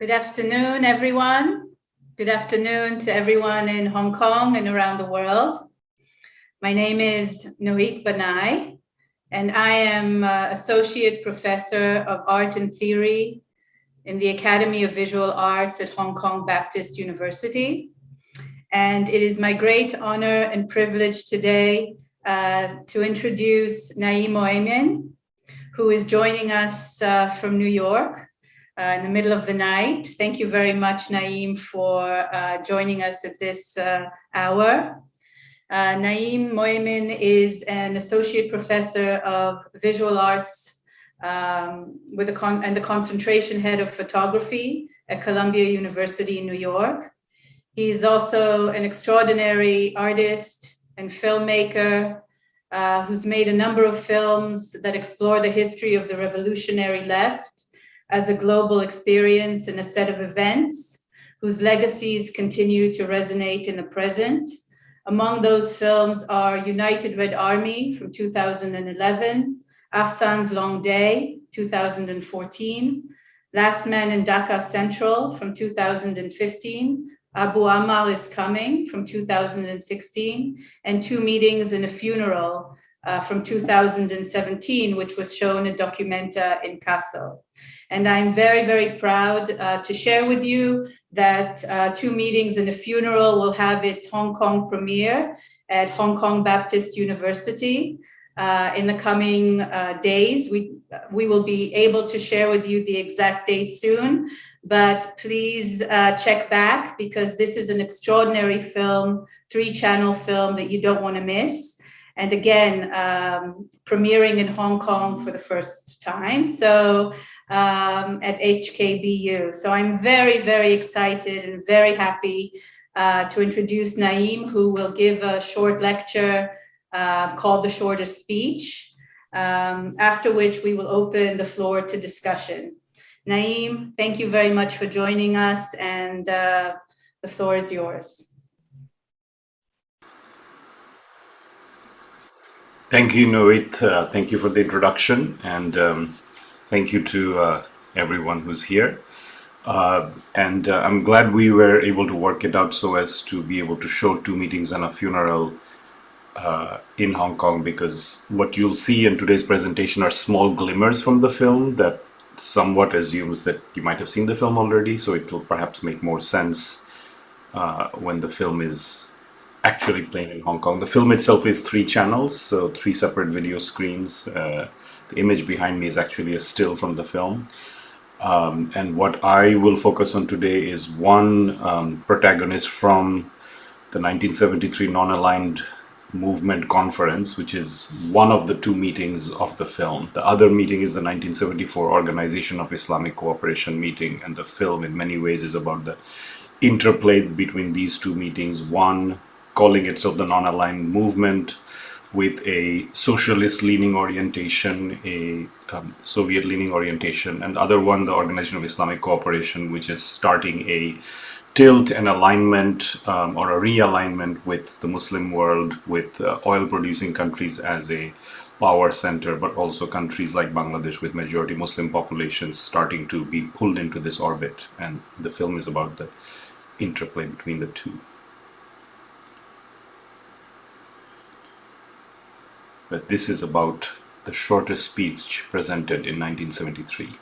Good afternoon, everyone. Good afternoon to everyone in Hong Kong and around the world. My name is Noit Banai, and I am Associate Professor of Art and Theory in the Academy of Visual Arts at Hong Kong Baptist University. And it is my great honor and privilege today to introduce Naeem Mohaiemen, who is joining us from New York. In the middle of the night. Thank you very much, Naeem, for joining us at this hour. Naeem Mohaiemen is an associate professor of visual arts and the concentration head of photography at Columbia University in New York. He is also an extraordinary artist and filmmaker who's made a number of films that explore the history of the revolutionary left as a global experience and a set of events whose legacies continue to resonate in the present. Among those films are United Red Army from 2011, Afsan's Long Day, 2014, Last Man in Dhaka Central from 2015, Abu Ammar is Coming from 2016, and Two Meetings and a Funeral from 2017, which was shown at Documenta in Kassel. And I'm very, very proud to share with you that Two Meetings and a Funeral will have its Hong Kong premiere at Hong Kong Baptist University in the coming days. We will be able to share with you the exact date soon, but please check back because this is an extraordinary film, 3-channel film that you don't want to miss. And again, premiering in Hong Kong for the first time. So at HKBU. So I'm very, very excited and very happy to introduce Naeem, who will give a short lecture called The Shortest Speech, after which we will open the floor to discussion. Naeem, thank you very much for joining us, and the floor is yours. Thank you, Noit. Thank you for the introduction, and thank you to everyone who's here. I'm glad we were able to work it out so as to be able to show Two Meetings and a Funeral in Hong Kong, because what you'll see in today's presentation are small glimmers from the film that somewhat assumes that you might have seen the film already, so it will perhaps make more sense when the film is actually playing in Hong Kong. The film itself is 3 channels, so 3 separate video screens. The image behind me is actually a still from the film. And what I will focus on today is one protagonist from the 1973 Non-Aligned Movement Conference, which is one of the 2 meetings of the film. The other meeting is the 1974 Organization of Islamic Cooperation meeting, and the film in many ways is about the interplay between these 2 meetings. One calling itself the Non-Aligned Movement, with a socialist-leaning orientation, a Soviet-leaning orientation, and the other one, the Organization of Islamic Cooperation, which is starting a tilt and alignment or a realignment with the Muslim world, with oil-producing countries as a power center, but also countries like Bangladesh with majority Muslim populations starting to be pulled into this orbit. And the film is about the interplay between the 2. But this is about the shortest speech presented in 1973.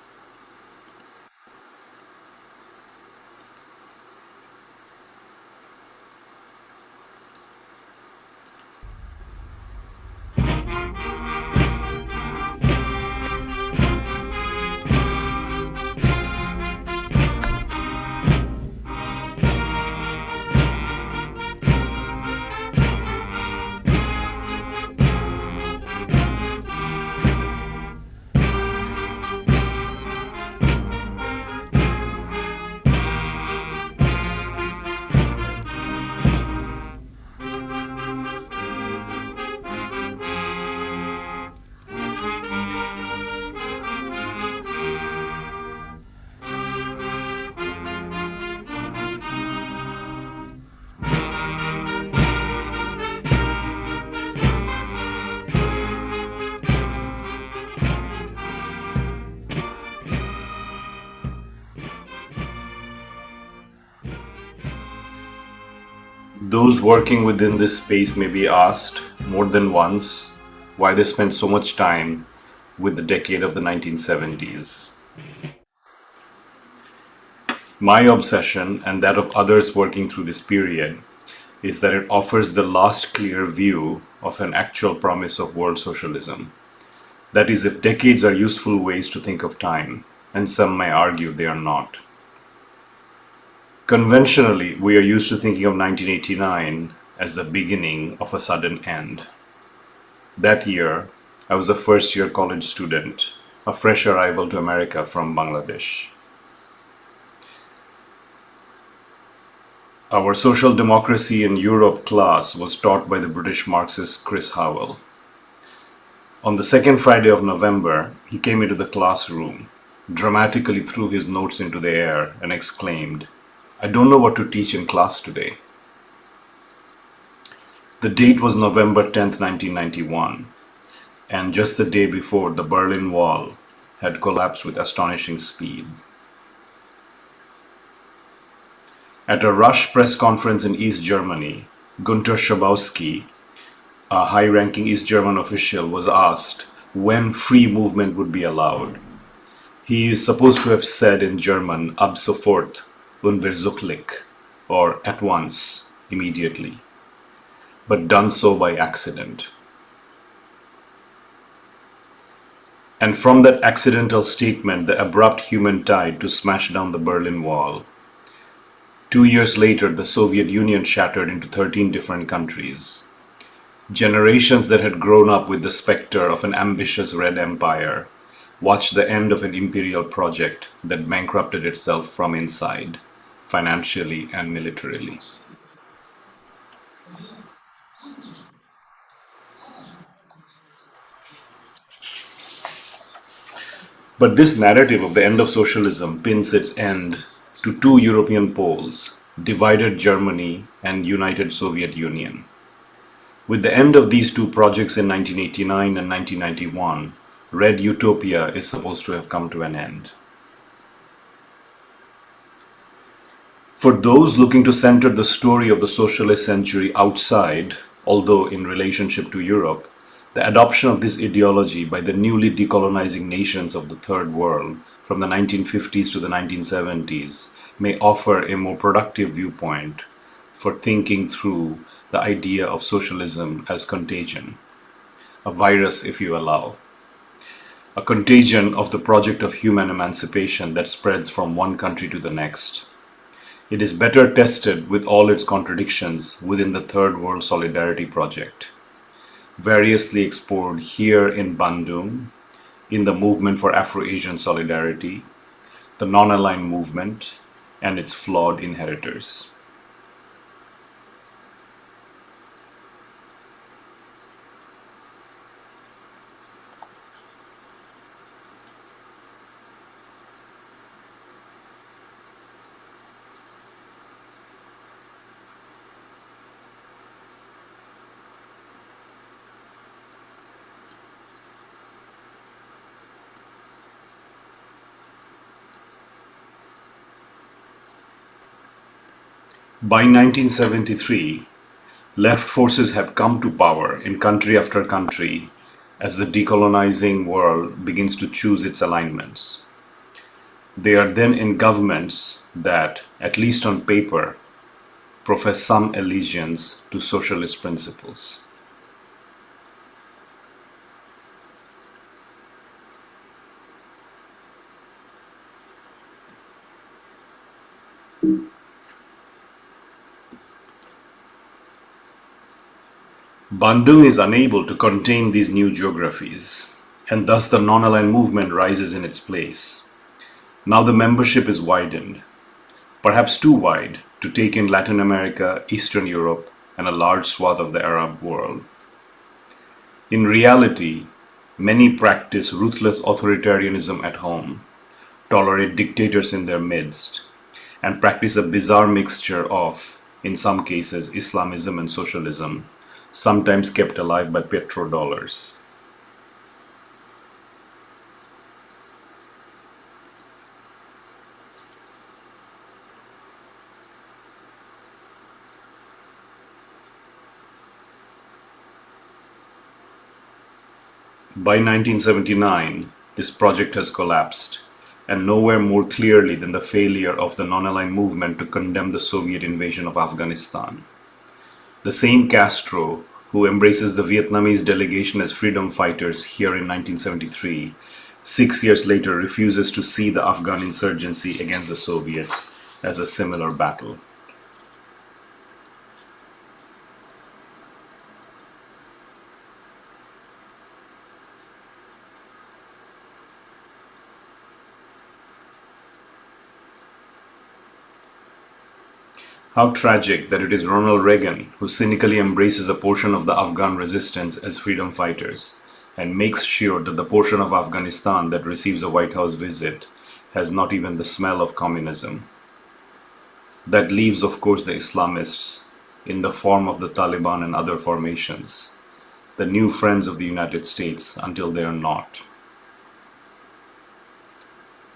Those working within this space may be asked more than once why they spent so much time with the decade of the 1970s. My obsession, and that of others working through this period, is that it offers the last clear view of an actual promise of world socialism. That is, if decades are useful ways to think of time, and some may argue they are not. Conventionally, we are used to thinking of 1989 as the beginning of a sudden end. That year, I was a first-year college student, a fresh arrival to America from Bangladesh. Our social democracy in Europe class was taught by the British Marxist Chris Howell. On the second Friday of November, he came into the classroom, dramatically threw his notes into the air, and exclaimed, "I don't know what to teach in class today." The date was November 10th, 1991, and just the day before, the Berlin Wall had collapsed with astonishing speed. At a rush press conference in East Germany, Günter Schabowski, a high-ranking East German official, was asked when free movement would be allowed. He is supposed to have said in German, "Ab sofort, unverzüglich," or "at once, immediately," but done so by accident. And from that accidental statement, the abrupt human tide to smash down the Berlin Wall. 2 years later, the Soviet Union shattered into 13 different countries. Generations that had grown up with the specter of an ambitious Red Empire watched the end of an imperial project that bankrupted itself from inside, financially and militarily. But this narrative of the end of socialism pins its end to two European poles, divided Germany and united Soviet Union. With the end of these two projects in 1989 and 1991, Red Utopia is supposed to have come to an end. For those looking to center the story of the socialist century outside, although in relationship to Europe, the adoption of this ideology by the newly decolonizing nations of the Third World from the 1950s to the 1970s may offer a more productive viewpoint for thinking through the idea of socialism as contagion, a virus if you allow, a contagion of the project of human emancipation that spreads from one country to the next. It is better tested with all its contradictions within the Third World Solidarity Project, variously explored here in Bandung, in the Movement for Afro-Asian Solidarity, the Non-Aligned Movement, and its flawed inheritors. By 1973, left forces have come to power in country after country as the decolonizing world begins to choose its alignments. They are then in governments that, at least on paper, profess some allegiance to socialist principles. Bandung is unable to contain these new geographies, and thus the non-aligned movement rises in its place. Now the membership is widened, perhaps too wide to take in Latin America, Eastern Europe, and a large swath of the Arab world. In reality, many practice ruthless authoritarianism at home, tolerate dictators in their midst, and practice a bizarre mixture of, in some cases, Islamism and socialism, sometimes kept alive by petrodollars. By 1979, this project has collapsed, and nowhere more clearly than the failure of the non-aligned movement to condemn the Soviet invasion of Afghanistan. The same Castro who embraces the Vietnamese delegation as freedom fighters here in 1973, 6 years later refuses to see the Afghan insurgency against the Soviets as a similar battle. How tragic that it is Ronald Reagan who cynically embraces a portion of the Afghan resistance as freedom fighters and makes sure that the portion of Afghanistan that receives a White House visit has not even the smell of communism. That leaves, of course, the Islamists in the form of the Taliban and other formations, the new friends of the United States until they are not.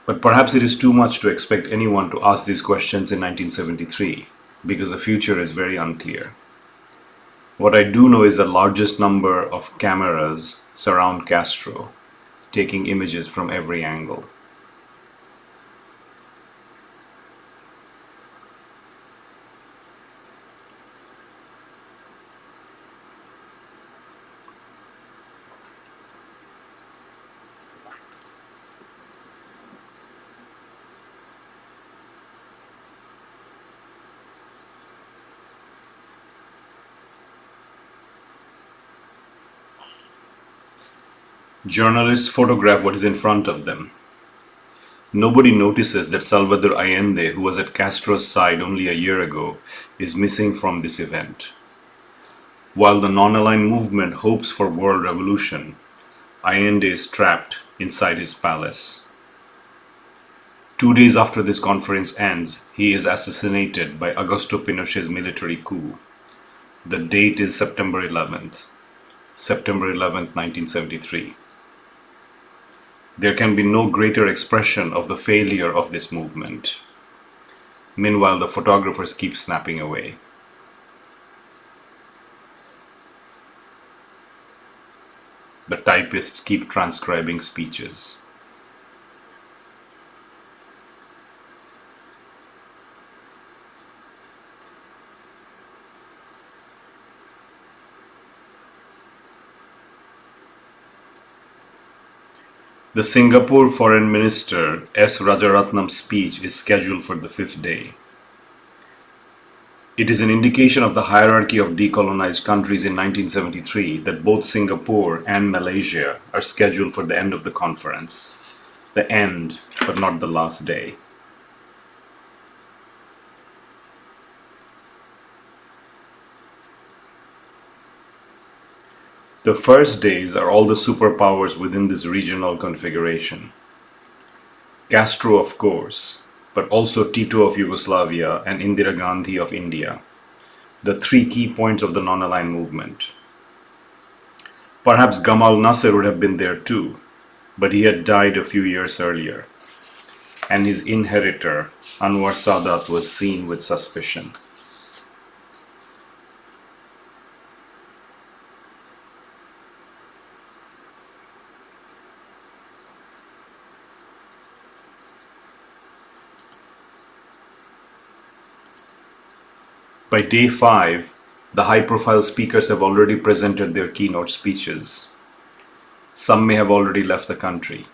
But perhaps it is too much to expect anyone to ask these questions in 1973, because the future is very unclear. What I do know is the largest number of cameras surround Castro, taking images from every angle. Journalists photograph what is in front of them. Nobody notices that Salvador Allende, who was at Castro's side only a year ago, is missing from this event. While the non-aligned movement hopes for world revolution, Allende is trapped inside his palace. 2 days after this conference ends, he is assassinated by Augusto Pinochet's military coup. The date is September 11th, 1973. There can be no greater expression of the failure of this movement. Meanwhile, the photographers keep snapping away. The typists keep transcribing speeches. The Singapore Foreign Minister S. Rajaratnam's speech is scheduled for the 5th day. It is an indication of the hierarchy of decolonized countries in 1973 that both Singapore and Malaysia are scheduled for the end of the conference. The end, but not the last day. The first days are all the superpowers within this regional configuration. Castro, of course, but also Tito of Yugoslavia and Indira Gandhi of India, the three key points of the non-aligned movement. Perhaps Gamal Nasser would have been there too, but he had died a few years earlier, and his inheritor, Anwar Sadat, was seen with suspicion. By day 5, the high-profile speakers have already presented their keynote speeches. Some may have already left the country.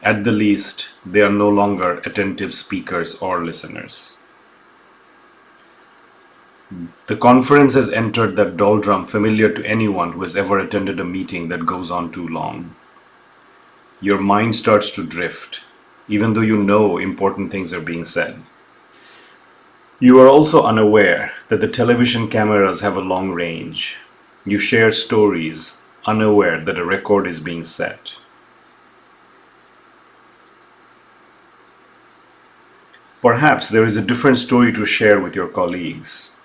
At the least, they are no longer attentive speakers or listeners. The conference has entered that doldrum familiar to anyone who has ever attended a meeting that goes on too long. Your mind starts to drift, even though you know important things are being said. You are also unaware that the television cameras have a long range. You share stories, unaware that a record is being set. Perhaps there is a different story to share with your colleagues.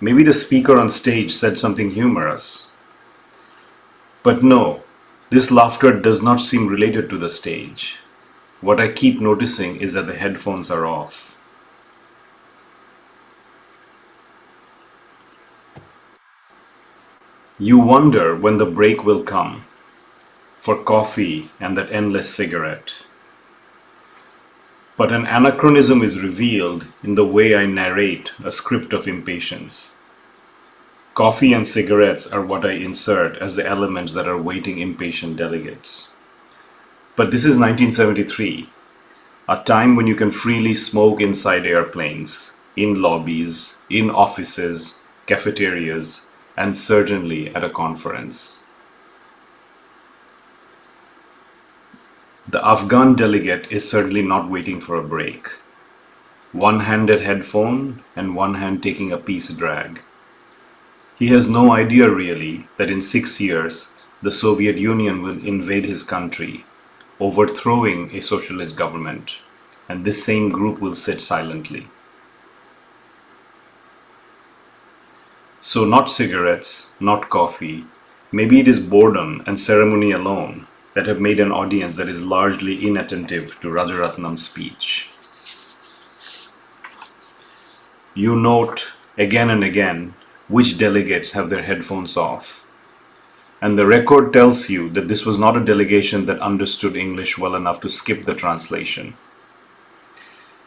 Maybe the speaker on stage said something humorous. But no, this laughter does not seem related to the stage. What I keep noticing is that the headphones are off. You wonder when the break will come. for coffee and that endless cigarette. But an anachronism is revealed in the way I narrate a script of impatience. Coffee and cigarettes are what I insert as the elements that are waiting impatient delegates. But this is 1973, a time when you can freely smoke inside airplanes, in lobbies, in offices, cafeterias, and certainly at a conference. The Afghan delegate is certainly not waiting for a break. One-handed headphone and one hand taking a peace drag. He has no idea really that in 6 years, the Soviet Union will invade his country, overthrowing a socialist government, and this same group will sit silently. So not cigarettes, not coffee, maybe it is boredom and ceremony alone that have made an audience that is largely inattentive to Rajaratnam's speech. You note again and again which delegates have their headphones off. And the record tells you that this was not a delegation that understood English well enough to skip the translation.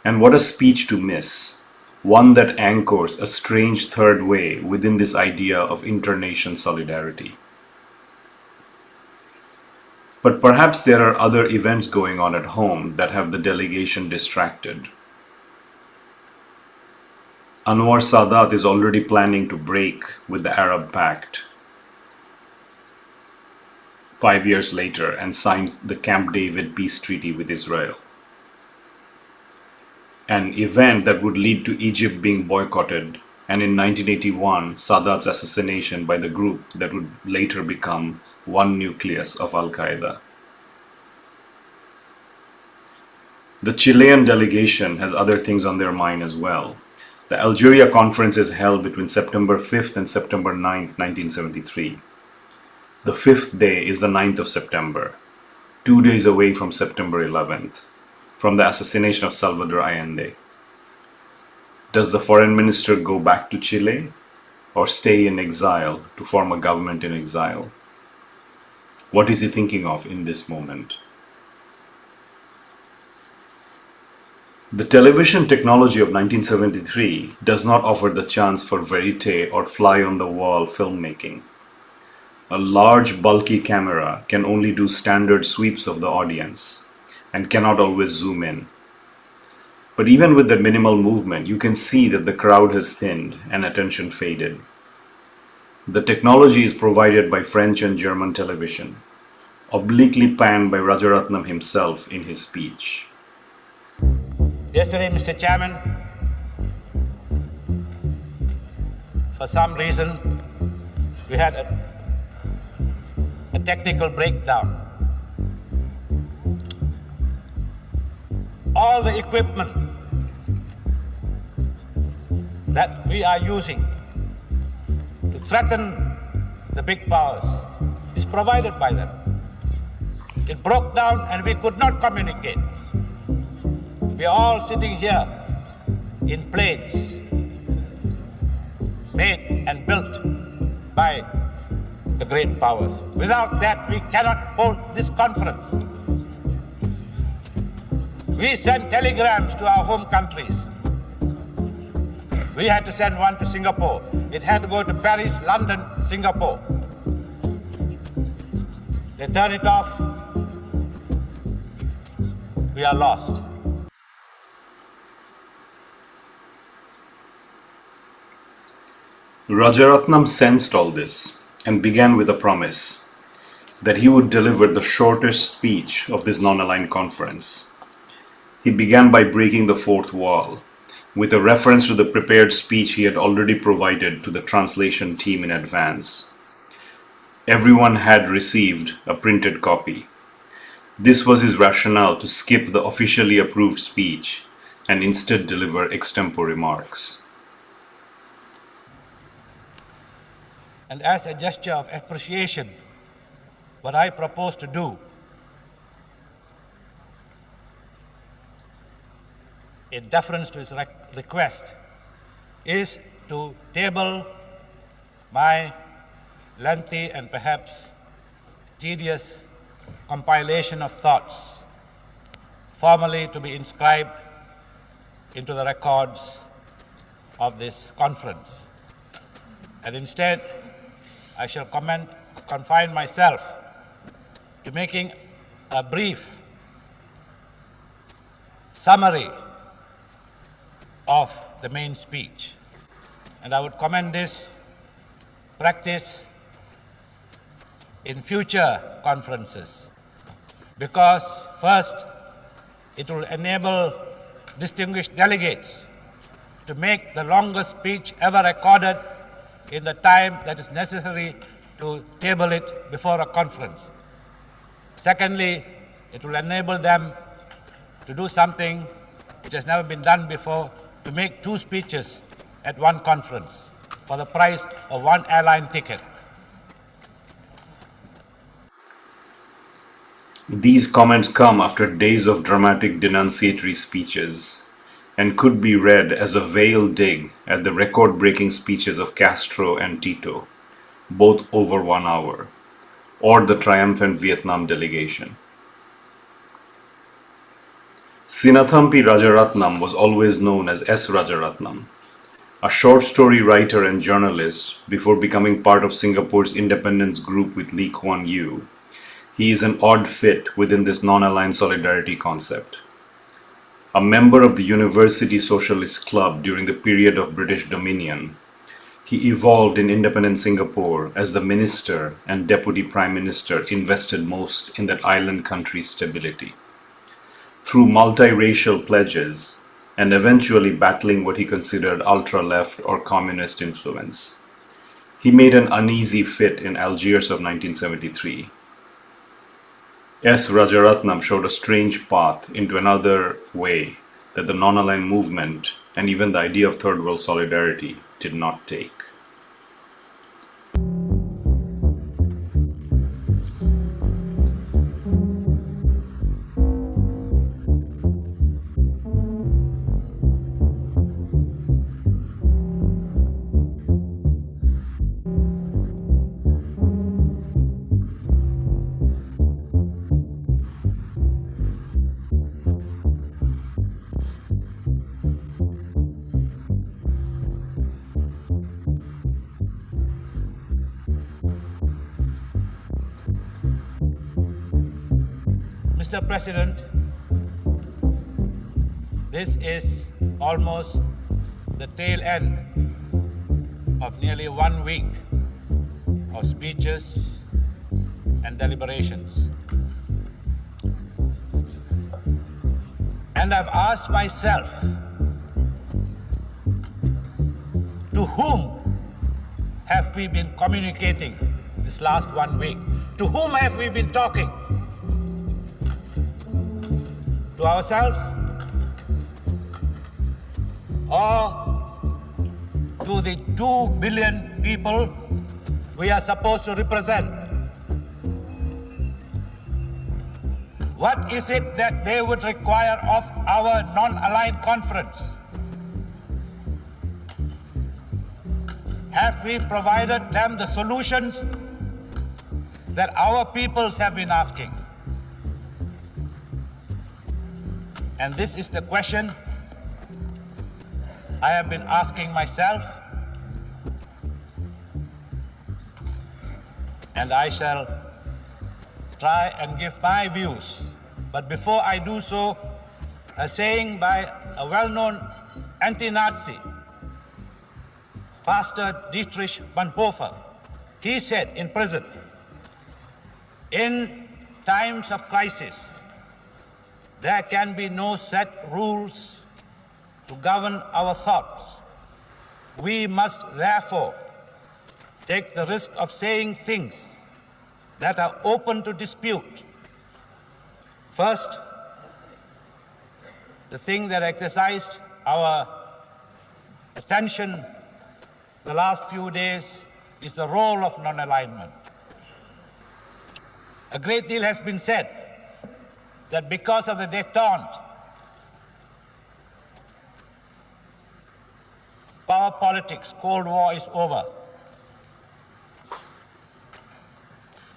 And what a speech to miss, one that anchors a strange third way within this idea of inter-nation solidarity. But perhaps there are other events going on at home that have the delegation distracted. Anwar Sadat is already planning to break with the Arab Pact 5 years later and sign the Camp David peace treaty with Israel. An event that would lead to Egypt being boycotted, and in 1981, Sadat's assassination by the group that would later become one nucleus of Al-Qaeda. The Chilean delegation has other things on their mind as well. The Algeria Conference is held between September 5th and September 9th, 1973. The fifth day is the 9th of September, 2 days away from September 11th, from the assassination of Salvador Allende. Does the foreign minister go back to Chile or stay in exile to form a government in exile? What is he thinking of in this moment? The television technology of 1973 does not offer the chance for verite or fly-on-the-wall filmmaking. A large, bulky camera can only do standard sweeps of the audience and cannot always zoom in. But even with the minimal movement, you can see that the crowd has thinned and attention faded. The technology is provided by French and German television, obliquely panned by Rajaratnam himself in his speech. Yesterday, Mr. Chairman, for some reason, we had a technical breakdown. All the equipment that we are using to threaten the big powers is provided by them. It broke down and we could not communicate. We are all sitting here in planes made and built by the great powers. Without that, we cannot hold this conference. We send telegrams to our home countries. We had to send one to Singapore. It had to go to Paris, London, Singapore. They turn it off. We are lost. Rajaratnam sensed all this and began with a promise that he would deliver the shortest speech of this non-aligned conference. He began by breaking the fourth wall with a reference to the prepared speech he had already provided to the translation team in advance. Everyone had received a printed copy. This was his rationale to skip the officially approved speech and instead deliver extempore remarks. And as a gesture of appreciation, what I propose to do in deference to his request is to table my lengthy and perhaps tedious compilation of thoughts, formally to be inscribed into the records of this conference. And instead, I shall confine myself to making a brief summary of the main speech. And I would commend this practice in future conferences because, first, it will enable distinguished delegates to make the longest speech ever recorded in the time that is necessary to table it before a conference. Secondly, it will enable them to do something which has never been done before, to make 2 speeches at one conference for the price of 1 airline ticket. These comments come after days of dramatic denunciatory speeches and could be read as a veiled dig at the record-breaking speeches of Castro and Tito, both over 1 hour, or the triumphant Vietnam delegation. Sinathampi Rajaratnam was always known as S. Rajaratnam, a short story writer and journalist before becoming part of Singapore's independence group with Lee Kuan Yew. He is an odd fit within this non-aligned solidarity concept. A member of the University Socialist Club during the period of British dominion, he evolved in independent Singapore as the minister and deputy prime minister invested most in that island country's stability. Through multiracial pledges and eventually battling what he considered ultra-left or communist influence, he made an uneasy fit in Algiers of 1973. S. Rajaratnam showed a strange path into another way that the non-aligned movement and even the idea of third world solidarity did not take. Mr. President, this is almost the tail end of nearly 1 week of speeches and deliberations. And I've asked myself, to whom have we been communicating this last 1 week? To whom have we been talking? To ourselves? Or to the 2 billion people we are supposed to represent? What is it that they would require of our non-aligned conference? Have we provided them the solutions that our peoples have been asking? And this is the question I have been asking myself, and I shall try and give my views. But before I do so, a saying by a well-known anti-Nazi, Pastor Dietrich Bonhoeffer, he said in prison, in times of crisis, there can be no set rules to govern our thoughts. We must therefore take the risk of saying things that are open to dispute. First, the thing that exercised our attention the last few days is the role of non-alignment. A great deal has been said that because of the détente, power politics, Cold War is over.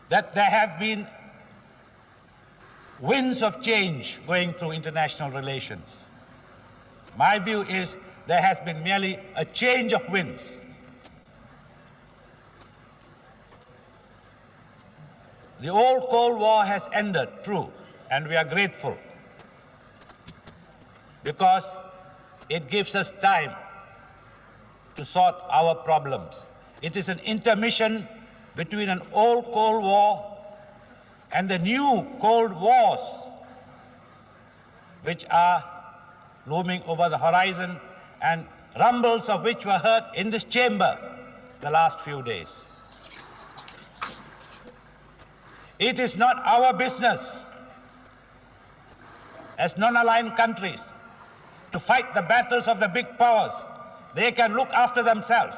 That there have been winds of change going through international relations. My view is there has been merely a change of winds. The old Cold War has ended, true, and we are grateful because it gives us time to sort our problems. It is an intermission between an old Cold War and the new Cold Wars, which are looming over the horizon and rumbles of which were heard in this chamber the last few days. It is not our business as non-aligned countries to fight the battles of the big powers. They can look after themselves.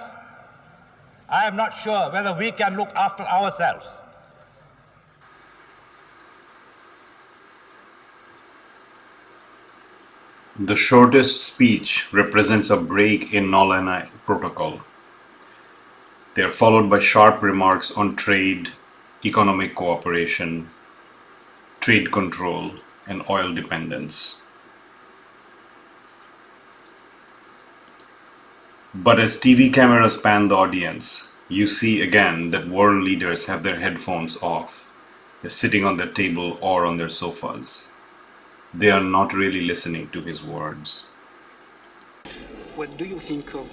I am not sure whether we can look after ourselves. The shortest speech represents a break in non-aligned protocol. They are followed by sharp remarks on trade, economic cooperation, trade control, and oil dependence. But as TV cameras pan the audience, you see again that world leaders have their headphones off. They're sitting on their table or on their sofas. They are not really listening to his words. What do you think of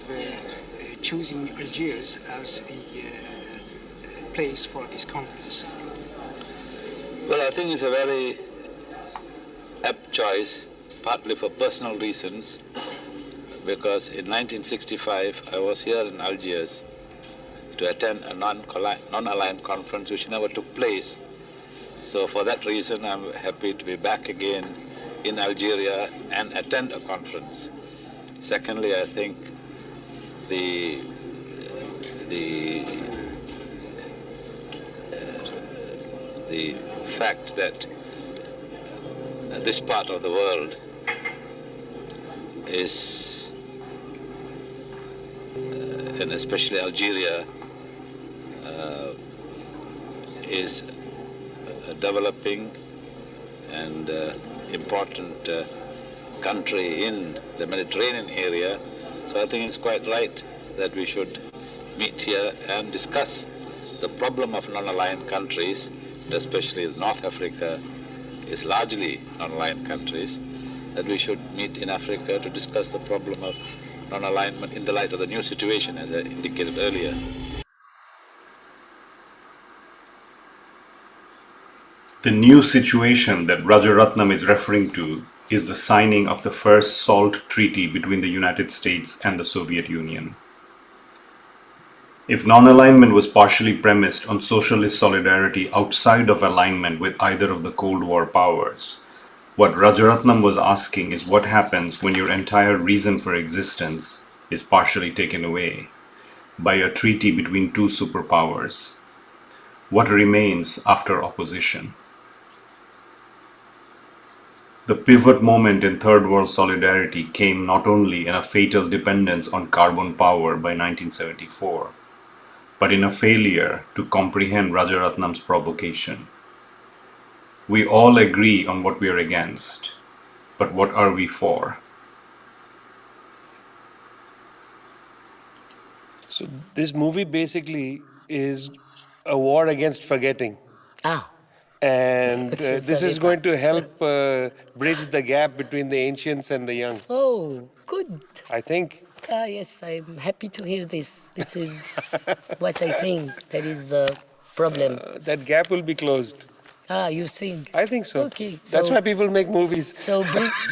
choosing Algiers as a place for this conference? Well, I think it's a very apt choice, partly for personal reasons, because in 1965 I was here in Algiers to attend a non-aligned conference which never took place. So for that reason I'm happy to be back again in Algeria and attend a conference. Secondly, I think the fact that this part of the world is, and especially Algeria, is a developing and important country in the Mediterranean area. So I think it's quite right that we should meet here and discuss the problem of non-aligned countries, especially North Africa is largely non-aligned countries, that we should meet in Africa to discuss the problem of non-alignment in the light of the new situation, as I indicated earlier. The new situation that Rajaratnam is referring to is the signing of the first SALT treaty between the United States and the Soviet Union. If non-alignment was partially premised on socialist solidarity outside of alignment with either of the Cold War powers, what Rajaratnam was asking is what happens when your entire reason for existence is partially taken away by a treaty between two superpowers. What remains after opposition? The pivot moment in Third World solidarity came not only in a fatal dependence on carbon power by 1974, but in a failure to comprehend Rajaratnam's provocation. We all agree on what we are against, but what are we for? So this movie basically is a war against forgetting. And this is going to help bridge the gap between the ancients and the young. Oh, good. I think. Yes, I'm happy to hear this. This is what I think. There is a problem. That gap will be closed. You think? I think so. Okay. That's why people make movies. So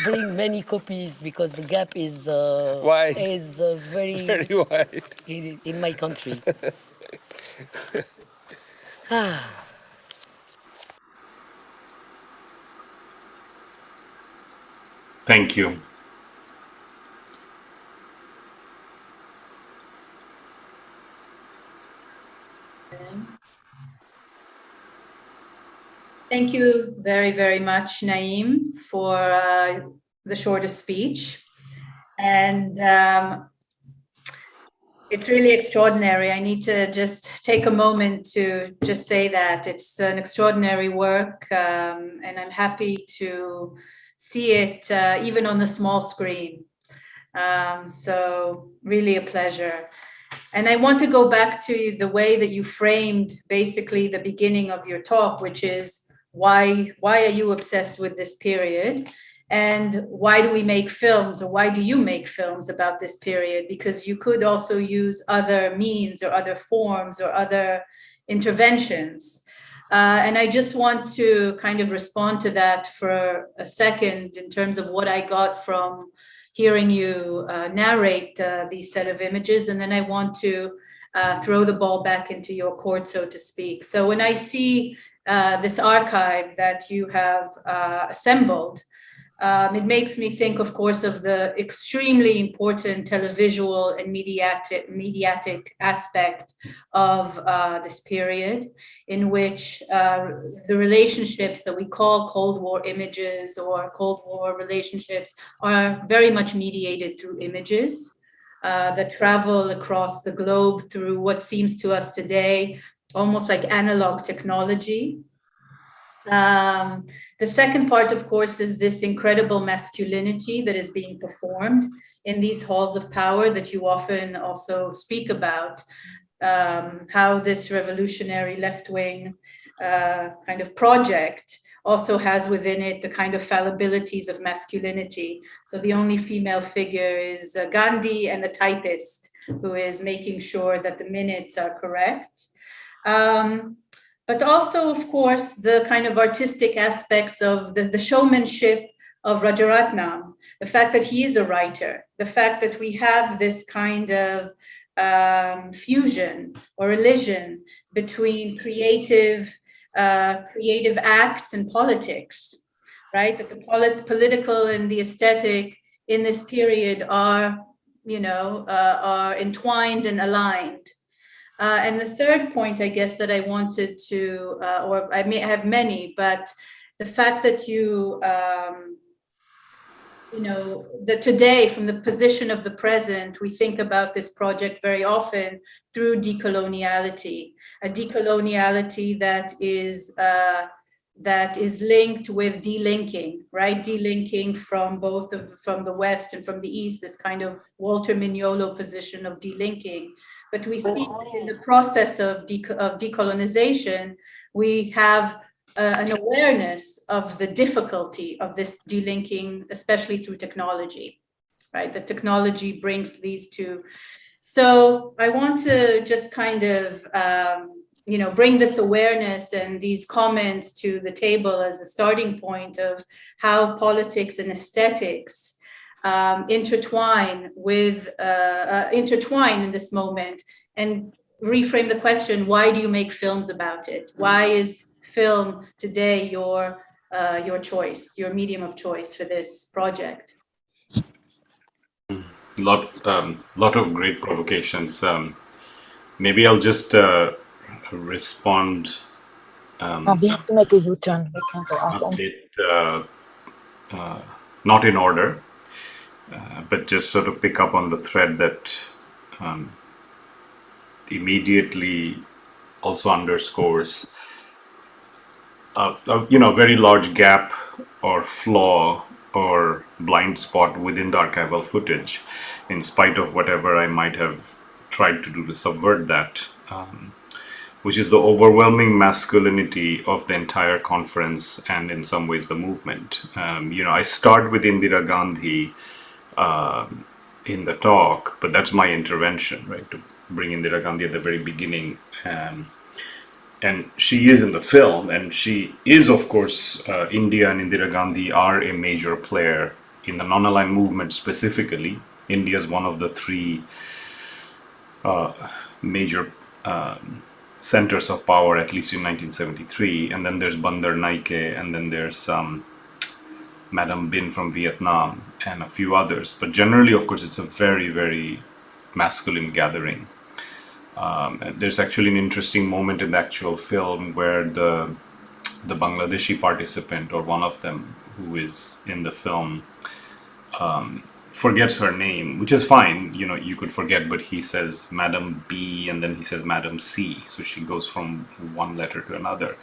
bring many copies because the gap is wide. Is very Very wide in my country. Thank you. Thank you very, very much, Naeem, for the shorter speech. And It's really extraordinary. I need to just take a moment to just say that it's an extraordinary work, and I'm happy to see it even on the small screen. So really a pleasure. And I want to go back to the way that you framed basically the beginning of your talk, which is why are you obsessed with this period? And why do we make films, or why do you make films about this period? Because you could also use other means or other forms or other interventions. And I just want to kind of respond to that for a second in terms of what I got from hearing you narrate these set of images. And then I want to throw the ball back into your court, so to speak. So when I see this archive that you have assembled, it makes me think, of course, of the extremely important televisual and mediatic aspect of this period, in which the relationships that we call Cold War images or Cold War relationships are very much mediated through images that travel across the globe through what seems to us today almost like analog technology. The second part, of course, is this incredible masculinity that is being performed in these halls of power that you often also speak about, how this revolutionary left-wing kind of project also has within it the kind of fallibilities of masculinity. So the only female figure is Gandhi, and the typist who is making sure that the minutes are correct. But also, of course, the kind of artistic aspects of the showmanship of Rajaratnam, the fact that he is a writer, the fact that we have this kind of fusion or elision between creative acts and politics, right? That the political and the aesthetic in this period are entwined and aligned. And the third point, I guess, that I wanted to, or I may have many, but the fact that that today, from the position of the present, we think about this project very often through decoloniality, a decoloniality that is linked with delinking, right? Delinking from from the West and from the East, this kind of Walter Mignolo position of delinking. But we see in the process of decolonization, we have an awareness of the difficulty of this delinking, especially through technology, right? The technology brings these two. So I want to just kind of, bring this awareness and these comments to the table as a starting point of how politics and aesthetics intertwine in this moment, and reframe the question: why do you make films about it? Why is film today your choice, your medium of choice for this project? Lot of great provocations. Maybe I'll just respond. We have to make a U-turn. We can't go out. Not in order, but just sort of pick up on the thread that immediately also underscores a very large gap or flaw or blind spot within the archival footage, in spite of whatever I might have tried to do to subvert that, which is the overwhelming masculinity of the entire conference and in some ways the movement. I start with Indira Gandhi in the talk, but that's my intervention, right, to bring Indira Gandhi at the very beginning. And she is in the film, and she is, of course, India and Indira Gandhi are a major player in the non-aligned movement specifically. India is one of the three major centers of power, at least in 1973. And then there's Bandar Naike, and then there's Madame Bin from Vietnam, and a few others. But generally, of course, it's a very, very masculine gathering. There's actually an interesting moment in the actual film where the Bangladeshi participant, or one of them who is in the film, forgets her name, which is fine. You could forget, but he says Madam B, and then he says Madam C. So she goes from one letter to another.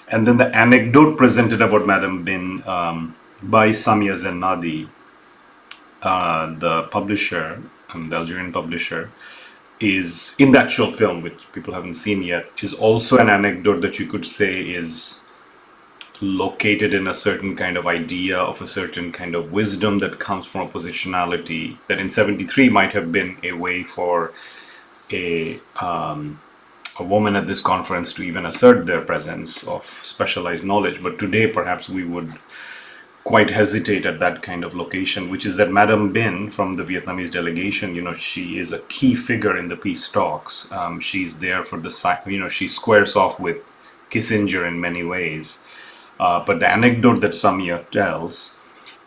And then the anecdote presented about Madam Bin by Samia Zennadi, the publisher, the Algerian publisher, is in the actual film, which people haven't seen yet, is also an anecdote that you could say is located in a certain kind of idea of a certain kind of wisdom that comes from oppositionality that in 73 might have been a way for a woman at this conference to even assert their presence of specialized knowledge. But today perhaps we would quite hesitate at that kind of location, which is that Madame Bin from the Vietnamese delegation, she is a key figure in the peace talks. She's there for the, she squares off with Kissinger in many ways. But the anecdote that Samia tells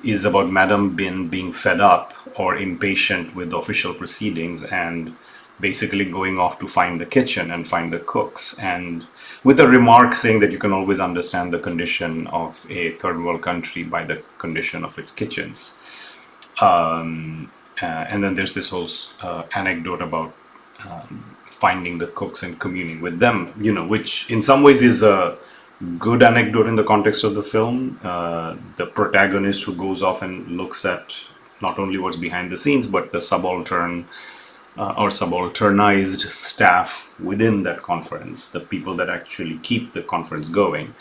is about Madame Bin being fed up or impatient with the official proceedings and basically going off to find the kitchen and find the cooks, and with a remark saying that you can always understand the condition of a third world country by the condition of its kitchens. And then there's this whole anecdote about finding the cooks and communing with them, which in some ways is a good anecdote in the context of the film. The protagonist who goes off and looks at not only what's behind the scenes, but the subaltern or subalternized staff within that conference, the people that actually keep the conference going.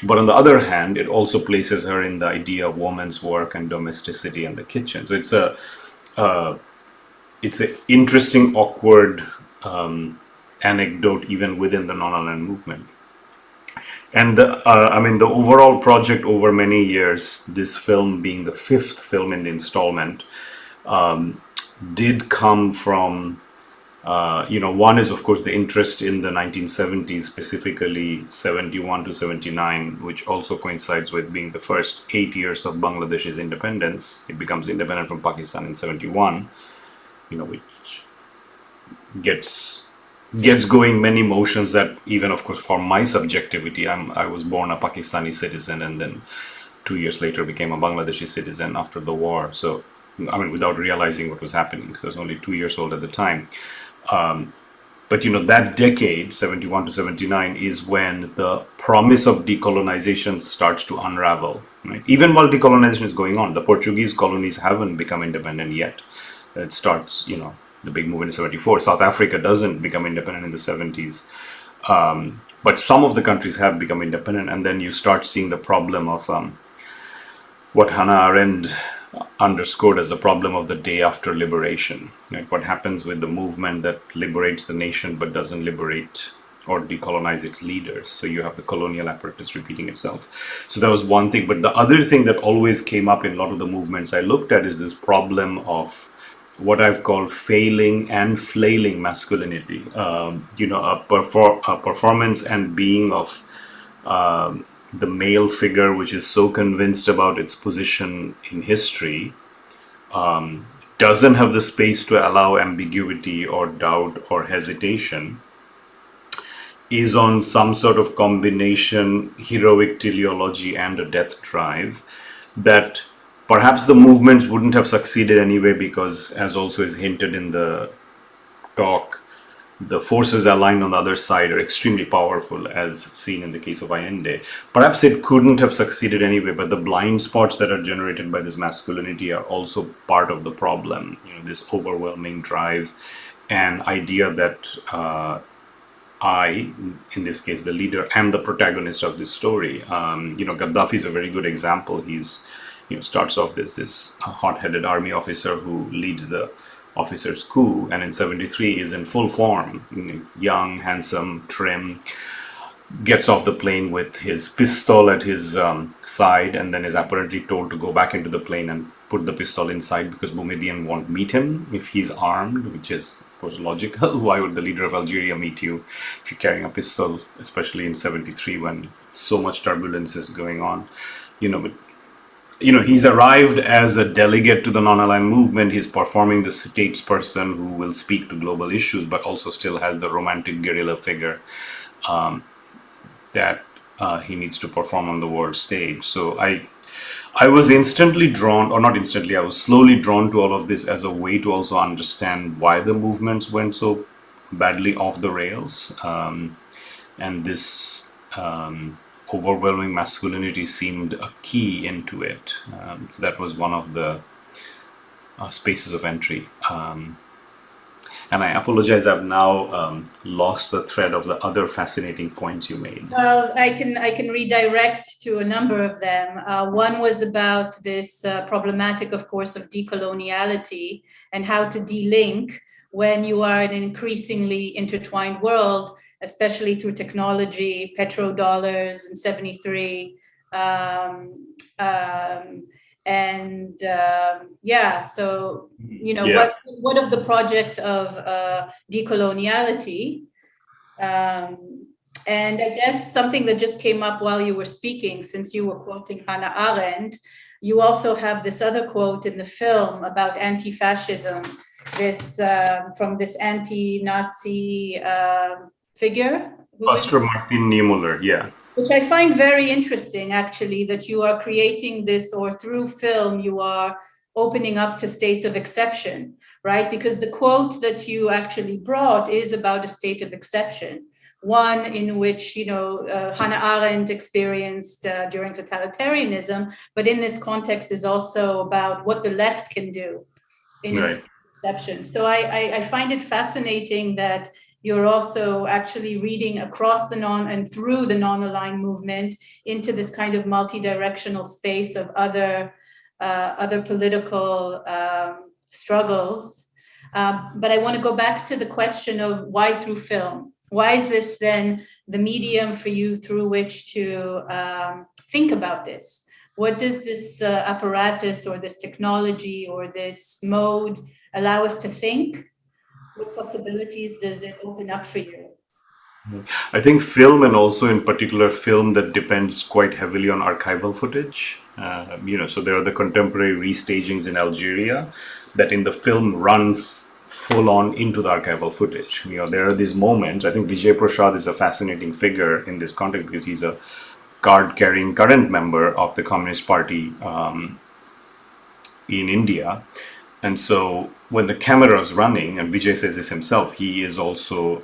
But on the other hand, it also places her in the idea of woman's work and domesticity and the kitchen. So it's an interesting, awkward anecdote even within the non-aligned movement. And the overall project over many years, this film being the 5th film in the installment, did come from, one is of course the interest in the 1970s, specifically 71 to 79, which also coincides with being the first 8 years of Bangladesh's independence. It becomes independent from Pakistan in 71, which gets going many motions that even, of course, for my subjectivity, I was born a Pakistani citizen and then 2 years later became a Bangladeshi citizen after the war. So, without realizing what was happening, because I was only 2 years old at the time. But that decade, 71 to 79, is when the promise of decolonization starts to unravel. Right? Even while decolonization is going on, the Portuguese colonies haven't become independent yet. It starts, the big movement in 74. South Africa doesn't become independent in the 70s. But some of the countries have become independent, and then you start seeing the problem of what Hannah Arendt underscored as the problem of the day after liberation. Right? What happens with the movement that liberates the nation but doesn't liberate or decolonize its leaders. So you have the colonial apparatus repeating itself. So that was one thing. But the other thing that always came up in a lot of the movements I looked at is this problem of what I've called failing and flailing masculinity. A performance and being of the male figure, which is so convinced about its position in history, doesn't have the space to allow ambiguity or doubt or hesitation, is on some sort of combination heroic teleology and a death drive that perhaps the movements wouldn't have succeeded anyway, because, as also is hinted in the talk, the forces aligned on the other side are extremely powerful, as seen in the case of Allende. Perhaps it couldn't have succeeded anyway, but the blind spots that are generated by this masculinity are also part of the problem. This overwhelming drive and idea that I, in this case, the leader, am the protagonist of this story. Gaddafi is a very good example. He's starts off this hot-headed army officer who leads the officers' coup, and in 73 is in full form, young, handsome, trim, gets off the plane with his pistol at his side, and then is apparently told to go back into the plane and put the pistol inside because Boumediene won't meet him if he's armed, which is, of course, logical. Why would the leader of Algeria meet you if you're carrying a pistol, especially in 73 when so much turbulence is going on? He's arrived as a delegate to the non-aligned movement. He's performing the statesperson who will speak to global issues, but also still has the romantic guerrilla figure that he needs to perform on the world stage. So I was instantly drawn, or not instantly, I was slowly drawn to all of this as a way to also understand why the movements went so badly off the rails. And this overwhelming masculinity seemed a key into it. So that was one of the spaces of entry. And I apologize, I've now lost the thread of the other fascinating points you made. Well, I can redirect to a number of them. One was about this problematic, of course, of decoloniality and how to de-link when you are in an increasingly intertwined world, especially through technology, petrodollars in 73, so what of the project of decoloniality, and I guess something that just came up while you were speaking, since you were quoting Hannah Arendt, you also have this other quote in the film about anti-fascism, this from this anti-Nazi figure, Pastor Martin Niemöller, yeah. Which I find very interesting, actually, that you are creating this, or through film, you are opening up to states of exception, right? Because the quote that you actually brought is about a state of exception, one in which, Hannah Arendt experienced during totalitarianism, but in this context is also about what the left can do in a state of exception. So I find it fascinating that you're also actually reading across the and through the non-aligned movement into this kind of multi-directional space of other political struggles. But I want to go back to the question of why through film? Why is this then the medium for you through which to think about this? What does this apparatus or this technology or this mode allow us to think? What possibilities does it open up for you? I think film, and also in particular film that depends quite heavily on archival footage. So there are the contemporary restagings in Algeria that in the film run full on into the archival footage. There are these moments. I think Vijay Prashad is a fascinating figure in this context because he's a card-carrying current member of the Communist Party in India. And so when the camera is running, and Vijay says this himself, he is also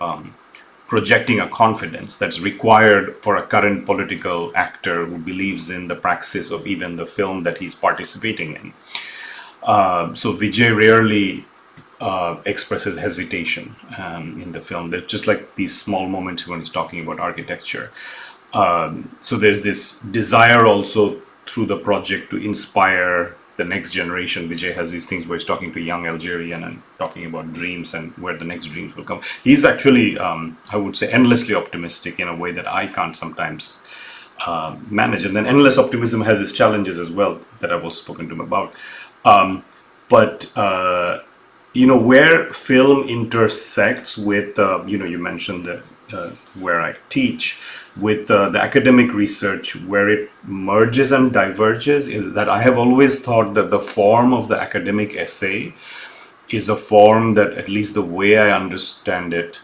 projecting a confidence that's required for a current political actor who believes in the praxis of even the film that he's participating in. So Vijay rarely expresses hesitation in the film. There's just like these small moments when he's talking about architecture. So there's this desire also through the project to inspire the next generation. Vijay has these things where he's talking to young Algerian and talking about dreams and where the next dreams will come. He's actually, I would say, endlessly optimistic in a way that I can't sometimes manage. And then endless optimism has its challenges as well that I've also spoken to him about. Where film intersects with, you mentioned that where I teach, with the academic research, where it merges and diverges, is that I have always thought that the form of the academic essay is a form that, at least the way I understand it,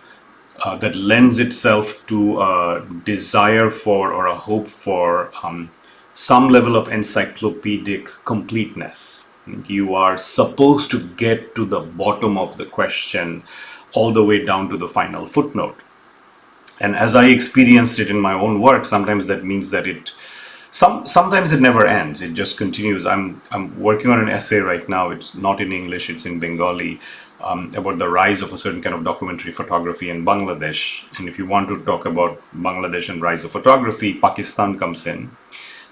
that lends itself to a desire for, or a hope for, some level of encyclopedic completeness. You are supposed to get to the bottom of the question all the way down to the final footnote. And as I experienced it in my own work, sometimes that means that sometimes it never ends. It just continues. I'm working on an essay right now. It's not in English, it's in Bengali, about the rise of a certain kind of documentary photography in Bangladesh. And if you want to talk about Bangladesh and rise of photography, Pakistan comes in.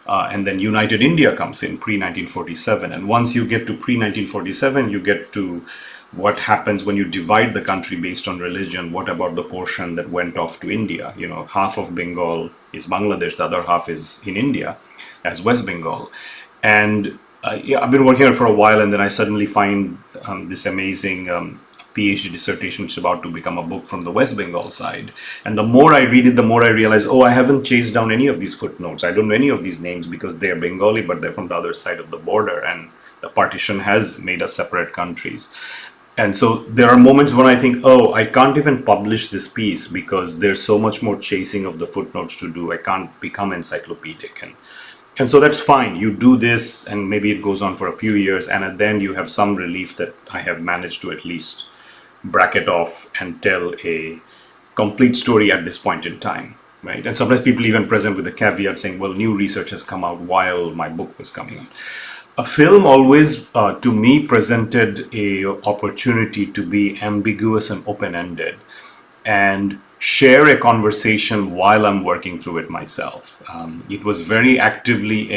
And then United India comes in pre-1947. And once you get to pre-1947, you get to what happens when you divide the country based on religion. What about the portion that went off to India? Half of Bengal is Bangladesh, the other half is in India as West Bengal. And I've been working on it for a while, and then I suddenly find this amazing PhD dissertation. It's about to become a book from the West Bengal side. And the more I read it, the more I realize, I haven't chased down any of these footnotes. I don't know any of these names because they're Bengali, but they're from the other side of the border. And the partition has made us separate countries. And so there are moments when I think, I can't even publish this piece because there's so much more chasing of the footnotes to do. I can't become encyclopedic. And And so that's fine. You do this and maybe it goes on for a few years, and then you have some relief that I have managed to at least bracket off and tell a complete story at this point in time, right? And sometimes people even present with a caveat saying, well, new research has come out while my book was coming out. A film always, to me, presented a opportunity to be ambiguous and open-ended and share a conversation while I'm working through it myself. It was very actively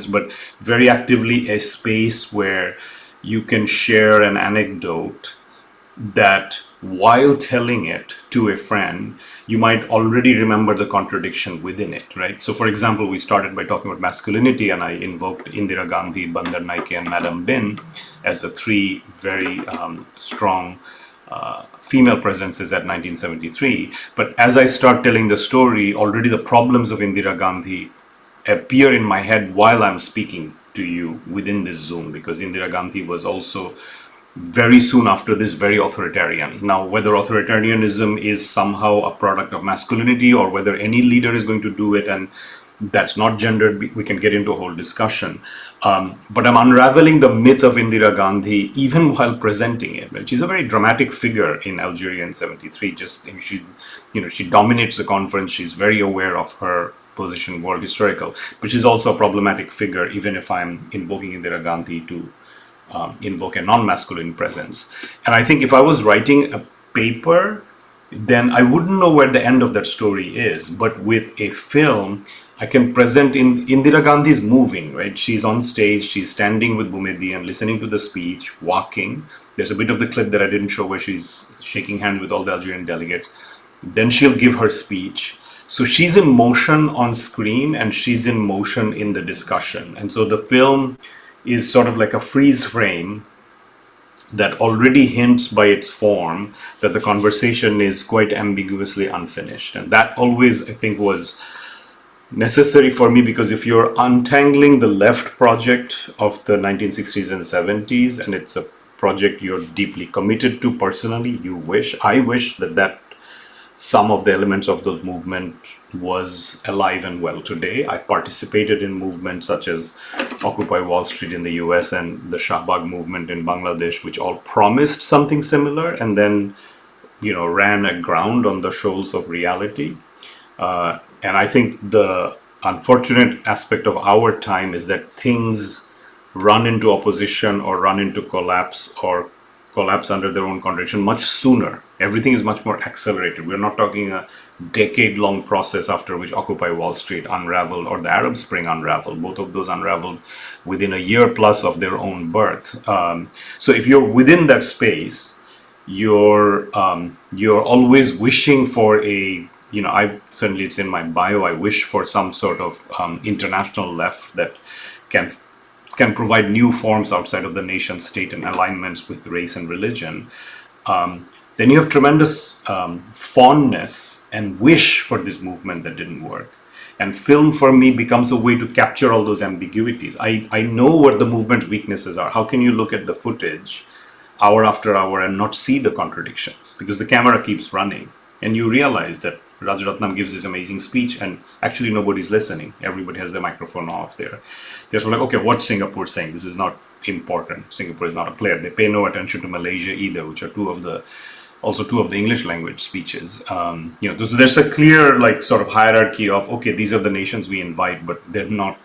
but very actively a space where you can share an anecdote that while telling it to a friend, you might already remember the contradiction within it, right? So for example, we started by talking about masculinity, and I invoked Indira Gandhi, Bandar Naike, and Madam Bin as the three very strong female presences at 1973. But as I start telling the story, already the problems of Indira Gandhi appear in my head while I'm speaking to you within this Zoom, because Indira Gandhi was also very soon after this very authoritarian. Now, whether authoritarianism is somehow a product of masculinity or whether any leader is going to do it, and that's not gendered, we can get into a whole discussion. But I'm unraveling the myth of Indira Gandhi even while presenting it. Right? She's a very dramatic figure in Algeria in 73. She dominates the conference. She's very aware of her position, world historical, but she's also a problematic figure, even if I'm invoking Indira Gandhi to invoke a non-masculine presence. And I think if I was writing a paper, then I wouldn't know where the end of that story is. But with a film, I can present Indira Gandhi's moving, right? She's on stage, she's standing with Bhumedi and listening to the speech, walking. There's a bit of the clip that I didn't show where she's shaking hands with all the Algerian delegates. Then she'll give her speech. So she's in motion on screen and she's in motion in the discussion. And so the film is sort of like a freeze frame that already hints by its form that the conversation is quite ambiguously unfinished. And that always, I think, was necessary for me, because if you're untangling the left project of the 1960s and 70s, and it's a project you're deeply committed to personally, I wish that some of the elements of those movements was alive and well today. I participated in movements such as Occupy Wall Street in the US and the Shahbag movement in Bangladesh, which all promised something similar and then, ran aground on the shoals of reality. And I think the unfortunate aspect of our time is that things run into opposition or run into collapse or collapse under their own contradiction much sooner. Everything is much more accelerated. We're not talking a decade-long process after which Occupy Wall Street unraveled or the Arab Spring unraveled. Both of those unraveled within a year plus of their own birth. So if you're within that space, you're always wishing for certainly it's in my bio, I wish for some sort of international left that can provide new forms outside of the nation state and alignments with race and religion. Then you have tremendous fondness and wish for this movement that didn't work. And film for me becomes a way to capture all those ambiguities. I know what the movement's weaknesses are. How can you look at the footage hour after hour and not see the contradictions? Because the camera keeps running and you realize that Rajaratnam gives this amazing speech and actually nobody's listening. Everybody has their microphone off there. They're sort of like, okay, what's Singapore saying? This is not important. Singapore is not a player. They pay no attention to Malaysia either, which are two of the English language speeches. There's a clear sort of hierarchy of, okay, these are the nations we invite, but they're not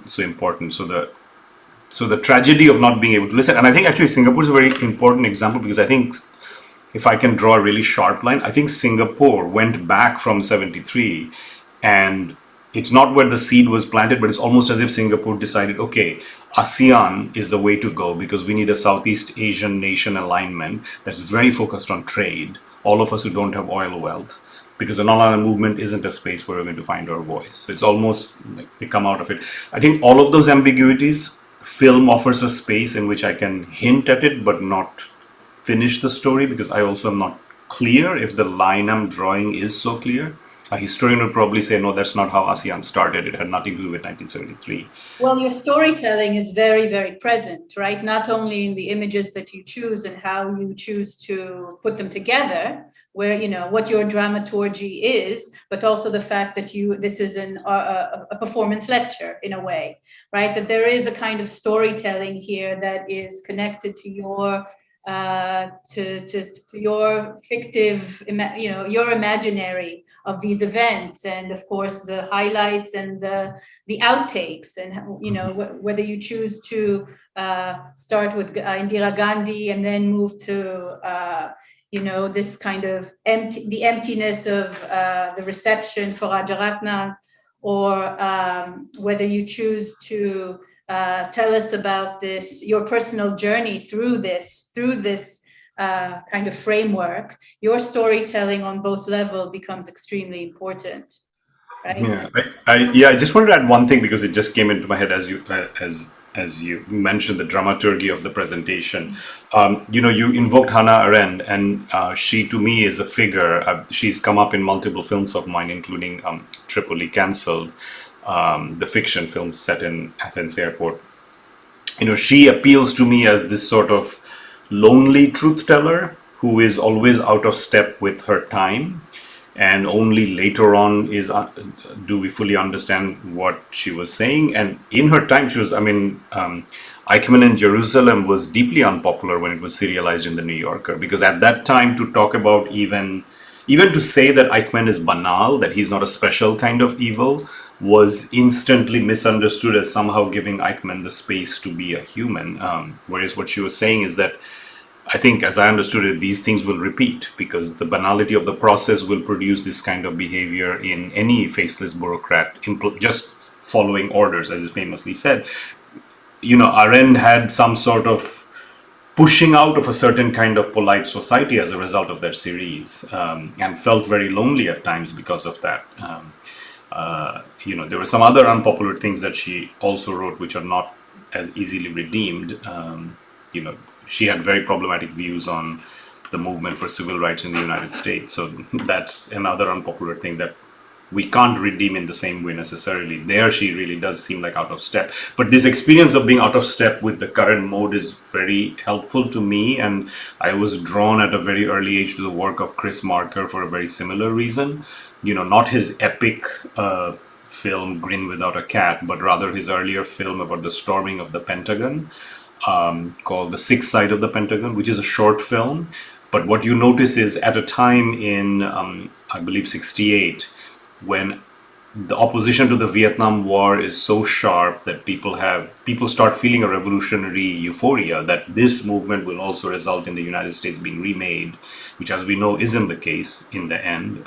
so important. So the tragedy of not being able to listen, and I think actually Singapore is a very important example, because I think if I can draw a really sharp line, I think Singapore went back from 73, and it's not where the seed was planted, but it's almost as if Singapore decided, okay, ASEAN is the way to go because we need a Southeast Asian nation alignment that's very focused on trade, all of us who don't have oil wealth, because the non-aligned movement isn't a space where we're going to find our voice. So it's almost like they come out of it. I think all of those ambiguities, film offers a space in which I can hint at it, but not finish the story, because I also am not clear if the line I'm drawing is so clear. a historian would probably say, no, that's not how ASEAN started. It had nothing to do with 1973. Well, your storytelling is very, very present, right? Not only in the images that you choose and how you choose to put them together, where, you know, what your dramaturgy is, but also the fact that this is a performance lecture in a way, right? That there is a kind of storytelling here that is connected to your to your fictive, you know, your imaginary of these events, and of course the highlights and the outtakes, and you know, whether you choose to start with Indira Gandhi and then move to you know, this kind of the emptiness of the reception for Rajaratnam, or whether you choose to tell us about this, your personal journey through this kind of framework. Your storytelling on both levels becomes extremely important, right? Yeah, I just wanted to add one thing, because it just came into my head as you mentioned the dramaturgy of the presentation. You know, you invoked Hannah Arendt, and she to me is a figure. She's come up in multiple films of mine, including Tripoli Cancelled, the fiction film set in Athens airport. You know, she appeals to me as this sort of lonely truth teller who is always out of step with her time, and only later on do we fully understand what she was saying. And in her time, she was, I mean, Eichmann in Jerusalem was deeply unpopular when it was serialized in the New Yorker, because at that time, to talk about even to say that Eichmann is banal, that he's not a special kind of evil, was instantly misunderstood as somehow giving Eichmann the space to be a human. Whereas what she was saying is that, I think, as I understood it, these things will repeat, because the banality of the process will produce this kind of behavior in any faceless bureaucrat, just following orders, as he famously said. You know, Arendt had some sort of pushing out of a certain kind of polite society as a result of that series, and felt very lonely at times because of that. You know, there were some other unpopular things that she also wrote, which are not as easily redeemed. You know, she had very problematic views on the movement for civil rights in the United States. So that's another unpopular thing that we can't redeem in the same way necessarily. There she really does seem like out of step. But this experience of being out of step with the current mode is very helpful to me. And I was drawn at a very early age to the work of Chris Marker for a very similar reason. You know, not his epic film Grin Without a Cat, but rather his earlier film about the storming of the Pentagon, called The Sixth Side of the Pentagon, which is a short film. But what you notice is, at a time in, I believe, 68, when the opposition to the Vietnam War is so sharp that people start feeling a revolutionary euphoria that this movement will also result in the United States being remade, which, as we know, isn't the case in the end.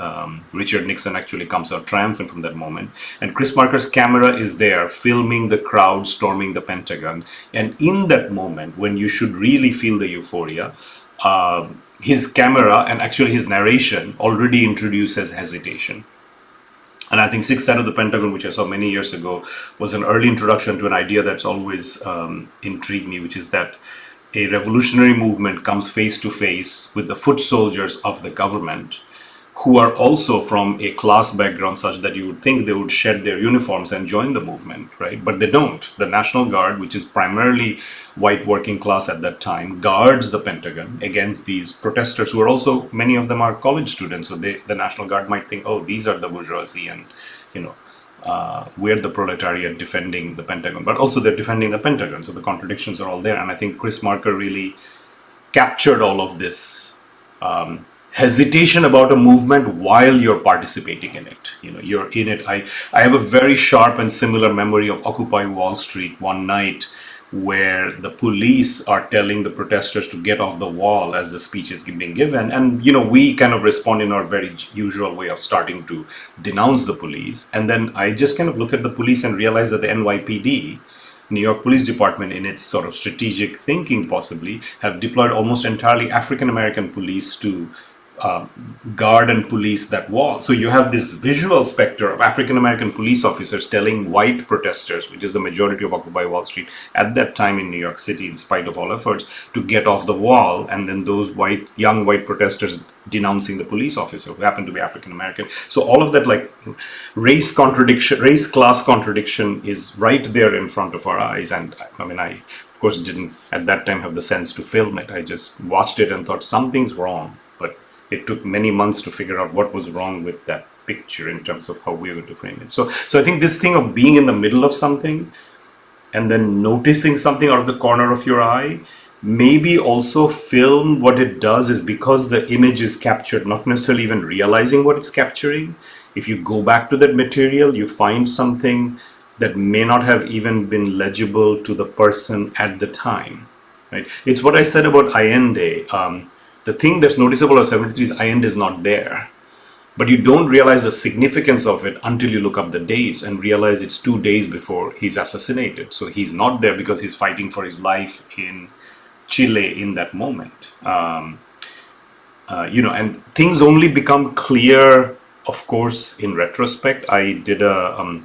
Richard Nixon actually comes out triumphant from that moment. And Chris Marker's camera is there filming the crowd storming the Pentagon. And in that moment, when you should really feel the euphoria, his camera and actually his narration already introduces hesitation. And I think Sixth Side of the Pentagon, which I saw many years ago, was an early introduction to an idea that's always intrigued me, which is that a revolutionary movement comes face to face with the foot soldiers of the government, who are also from a class background such that you would think they would shed their uniforms and join the movement, right? But they don't. The National Guard, which is primarily white working class at that time, guards the Pentagon against these protesters who are also, many of them are college students. So the National Guard might think, oh, these are the bourgeoisie, and, you know, we're the proletariat defending the Pentagon. But also they're defending the Pentagon. So the contradictions are all there. And I think Chris Marker really captured all of this hesitation about a movement while you're participating in it. You know, you're in it. I have a very sharp and similar memory of Occupy Wall Street one night, where the police are telling the protesters to get off the wall as the speech is being given. And, you know, we kind of respond in our very usual way of starting to denounce the police. And then I just kind of look at the police and realize that the NYPD, New York Police Department, in its sort of strategic thinking possibly, have deployed almost entirely African-American police to guard and police that wall. So you have this visual specter of African American police officers telling white protesters, which is the majority of Occupy Wall Street at that time in New York City, in spite of all efforts, to get off the wall, and then those young white protesters denouncing the police officer who happened to be African American. So all of that, like race class contradiction is right there in front of our eyes. And I mean, I of course didn't at that time have the sense to film it. I just watched it and thought something's wrong, but it took many months to figure out what was wrong with that picture in terms of how we were going to frame it. So I think this thing of being in the middle of something and then noticing something out of the corner of your eye, maybe also film, what it does is, because the image is captured, not necessarily even realizing what it's capturing, if you go back to that material, you find something that may not have even been legible to the person at the time, right? It's what I said about Allende. The thing that's noticeable of 73 is Allende is not there. But you don't realize the significance of it until you look up the dates and realize it's 2 days before he's assassinated. So he's not there because he's fighting for his life in Chile in that moment. And things only become clear, of course, in retrospect. I did a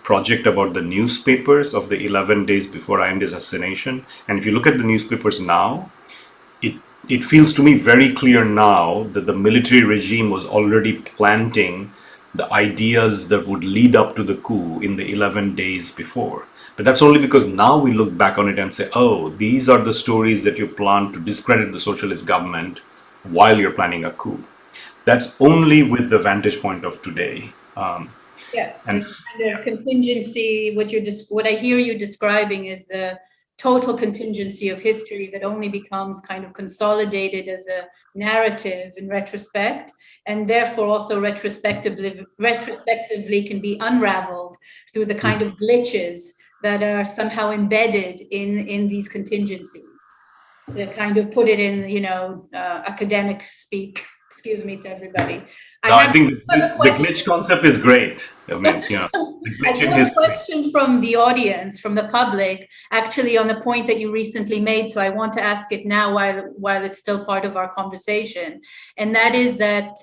project about the newspapers of the 11 days before Allende's assassination. And if you look at the newspapers now, it feels to me very clear now that the military regime was already planting the ideas that would lead up to the coup in the 11 days before. But that's only because now we look back on it and say, oh, these are the stories that you plan to discredit the socialist government while you're planning a coup. That's only with the vantage point of today. Yes, and the contingency, what I hear you describing is the total contingency of history that only becomes kind of consolidated as a narrative in retrospect, and therefore also retrospectively can be unraveled through the kind of glitches that are somehow embedded in these contingencies. To kind of put it in, academic speak, excuse me to everybody. I think the glitch concept is great. I mean, the glitch in history. I have a question from the audience, from the public, actually on a point that you recently made. So I want to ask it now while it's still part of our conversation. And that is that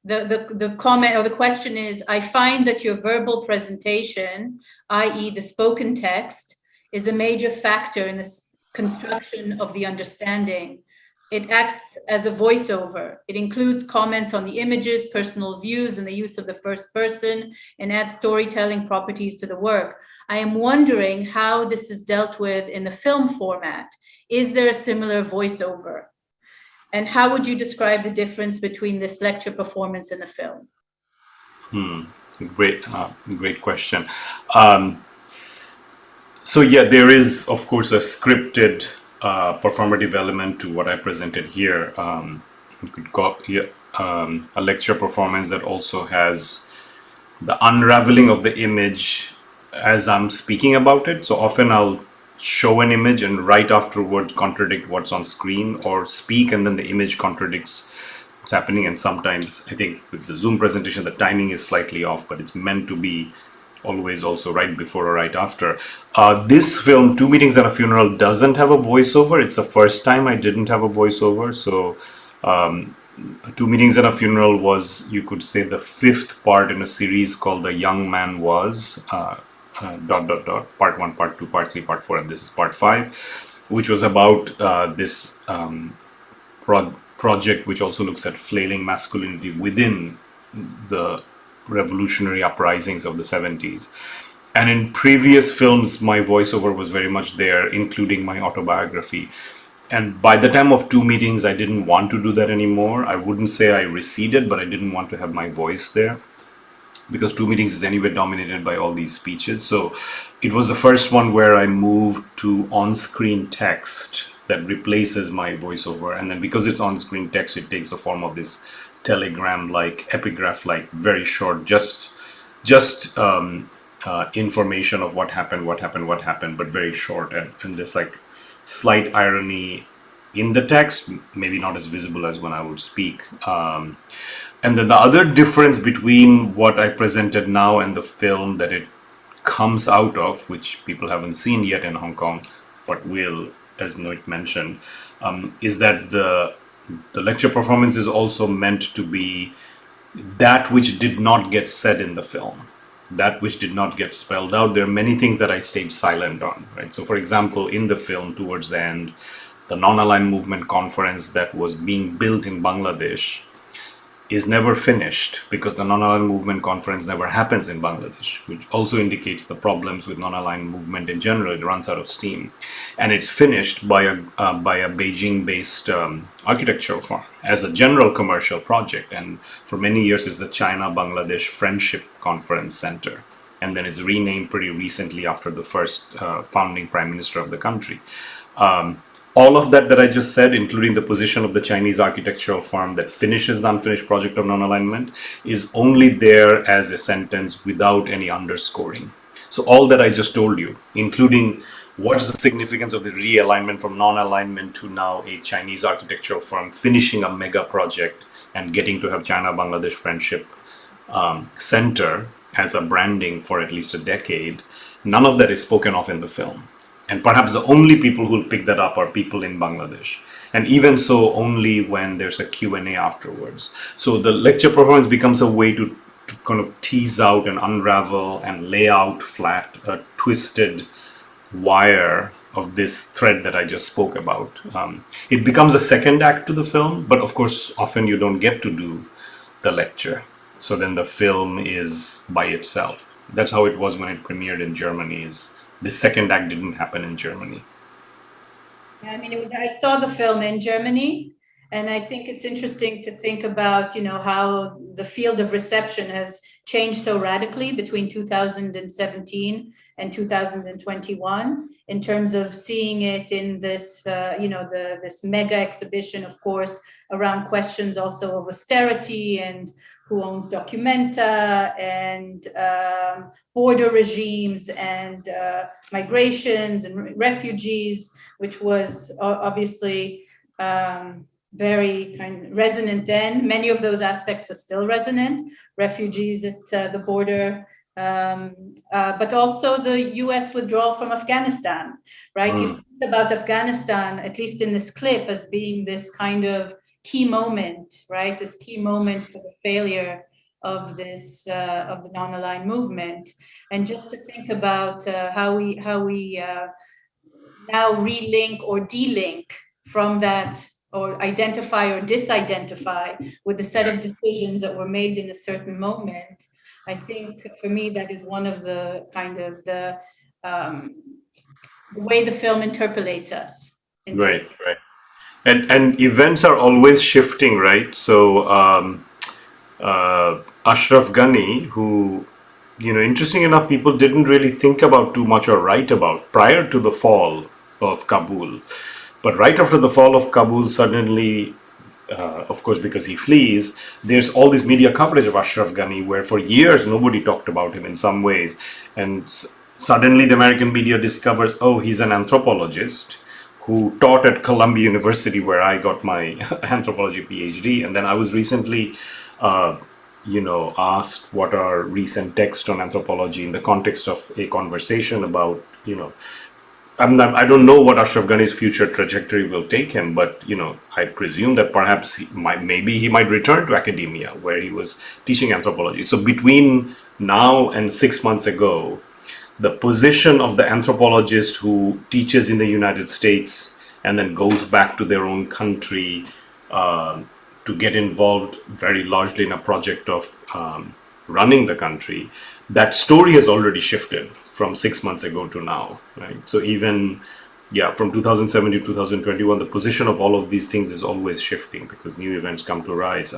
the comment or the question is, I find that your verbal presentation, i.e. the spoken text, is a major factor in the construction of the understanding. It acts as a voiceover. It includes comments on the images, personal views, and the use of the first person, and adds storytelling properties to the work. I am wondering how this is dealt with in the film format. Is there a similar voiceover? And how would you describe the difference between this lecture performance and the film? Great question. So yeah, there is, of course, a scripted performative element to what I presented here. You could call a lecture performance that also has the unraveling of the image as I'm speaking about it. So often I'll show an image and right afterwards contradict what's on screen, or speak and then the image contradicts what's happening. And sometimes I think with the Zoom presentation, the timing is slightly off, but it's meant to be always also right before or right after. This film, 2 Meetings and a Funeral, doesn't have a voiceover. It's the first time I didn't have a voiceover. So 2 Meetings and a Funeral was, you could say, the 5th part in a series called The Young Man Was, ... part 1, part 2, part 3, part 4, and this is part 5, which was about this project which also looks at flailing masculinity within the revolutionary uprisings of the 70s. And in previous films, my voiceover was very much there, including my autobiography. And by the time of 2 Meetings, I didn't want to do that anymore. I wouldn't say I receded, but I didn't want to have my voice there, because 2 Meetings is anyway dominated by all these speeches. So it was the first one where I moved to on-screen text that replaces my voiceover. And then because it's on-screen text, it takes the form of this telegram-like, epigraph-like, very short, just information of what happened, but very short, and this like slight irony in the text, maybe not as visible as when I would speak. And then the other difference between what I presented now and the film that it comes out of, which people haven't seen yet in Hong Kong, but will, as Noit mentioned, is that the lecture performance is also meant to be that which did not get said in the film, that which did not get spelled out. There are many things that I stayed silent on, right? So for example, in the film, towards the end, the non-aligned movement conference that was being built in Bangladesh is never finished because the non-aligned movement conference never happens in Bangladesh, which also indicates the problems with non-aligned movement in general. It runs out of steam, and it's finished by a Beijing-based architectural firm as a general commercial project, and for many years is the China-Bangladesh Friendship Conference Center, and then it's renamed pretty recently after the first founding prime minister of the country. All of that I just said, including the position of the Chinese architectural firm that finishes the unfinished project of non-alignment, is only there as a sentence without any underscoring. So all that I just told you, including what's the significance of the realignment from non-alignment to now a Chinese architectural firm finishing a mega project and getting to have China-Bangladesh Friendship Center as a branding for at least a decade, none of that is spoken of in the film. And perhaps the only people who will pick that up are people in Bangladesh. And even so, only when there's a Q&A afterwards. So the lecture performance becomes a way to kind of tease out and unravel and lay out flat a twisted wire of this thread that I just spoke about. It becomes a second act to the film, but of course, often you don't get to do the lecture. So then the film is by itself. That's how it was when it premiered in Germany. The second act didn't happen in Germany. Yeah, I mean, I saw the film in Germany, and I think it's interesting to think about, how the field of reception has changed so radically between 2017 and 2021 in terms of seeing it in this, this mega exhibition, of course, around questions also of austerity and who owns Documenta and border regimes and migrations and refugees, which was obviously very kind of resonant then. Many of those aspects are still resonant. Refugees at the border, but also the US withdrawal from Afghanistan, right? You think about Afghanistan, at least in this clip, as being this kind of key moment, right? This key moment for the failure of this of the non-aligned movement, and just to think about how we now relink or delink from that, or identify or disidentify with the set of decisions that were made in a certain moment. I think for me that is one of the kind of the way the film interpolates us. Right. And events are always shifting, right? So Ashraf Ghani, who, interesting enough, people didn't really think about too much or write about prior to the fall of Kabul. But right after the fall of Kabul, suddenly, of course, because he flees, there's all this media coverage of Ashraf Ghani, where for years nobody talked about him in some ways. And suddenly the American media discovers, oh, he's an anthropologist who taught at Columbia University, where I got my anthropology PhD. And then I was recently, asked what are recent texts on anthropology in the context of a conversation about, I don't know what Ashraf Ghani's future trajectory will take him, but I presume that perhaps maybe he might return to academia, where he was teaching anthropology. So between now and 6 months ago, the position of the anthropologist who teaches in the United States and then goes back to their own country to get involved very largely in a project of running the country, that story has already shifted from 6 months ago to now, right? So even, from 2007 to 2021, the position of all of these things is always shifting because new events come to rise.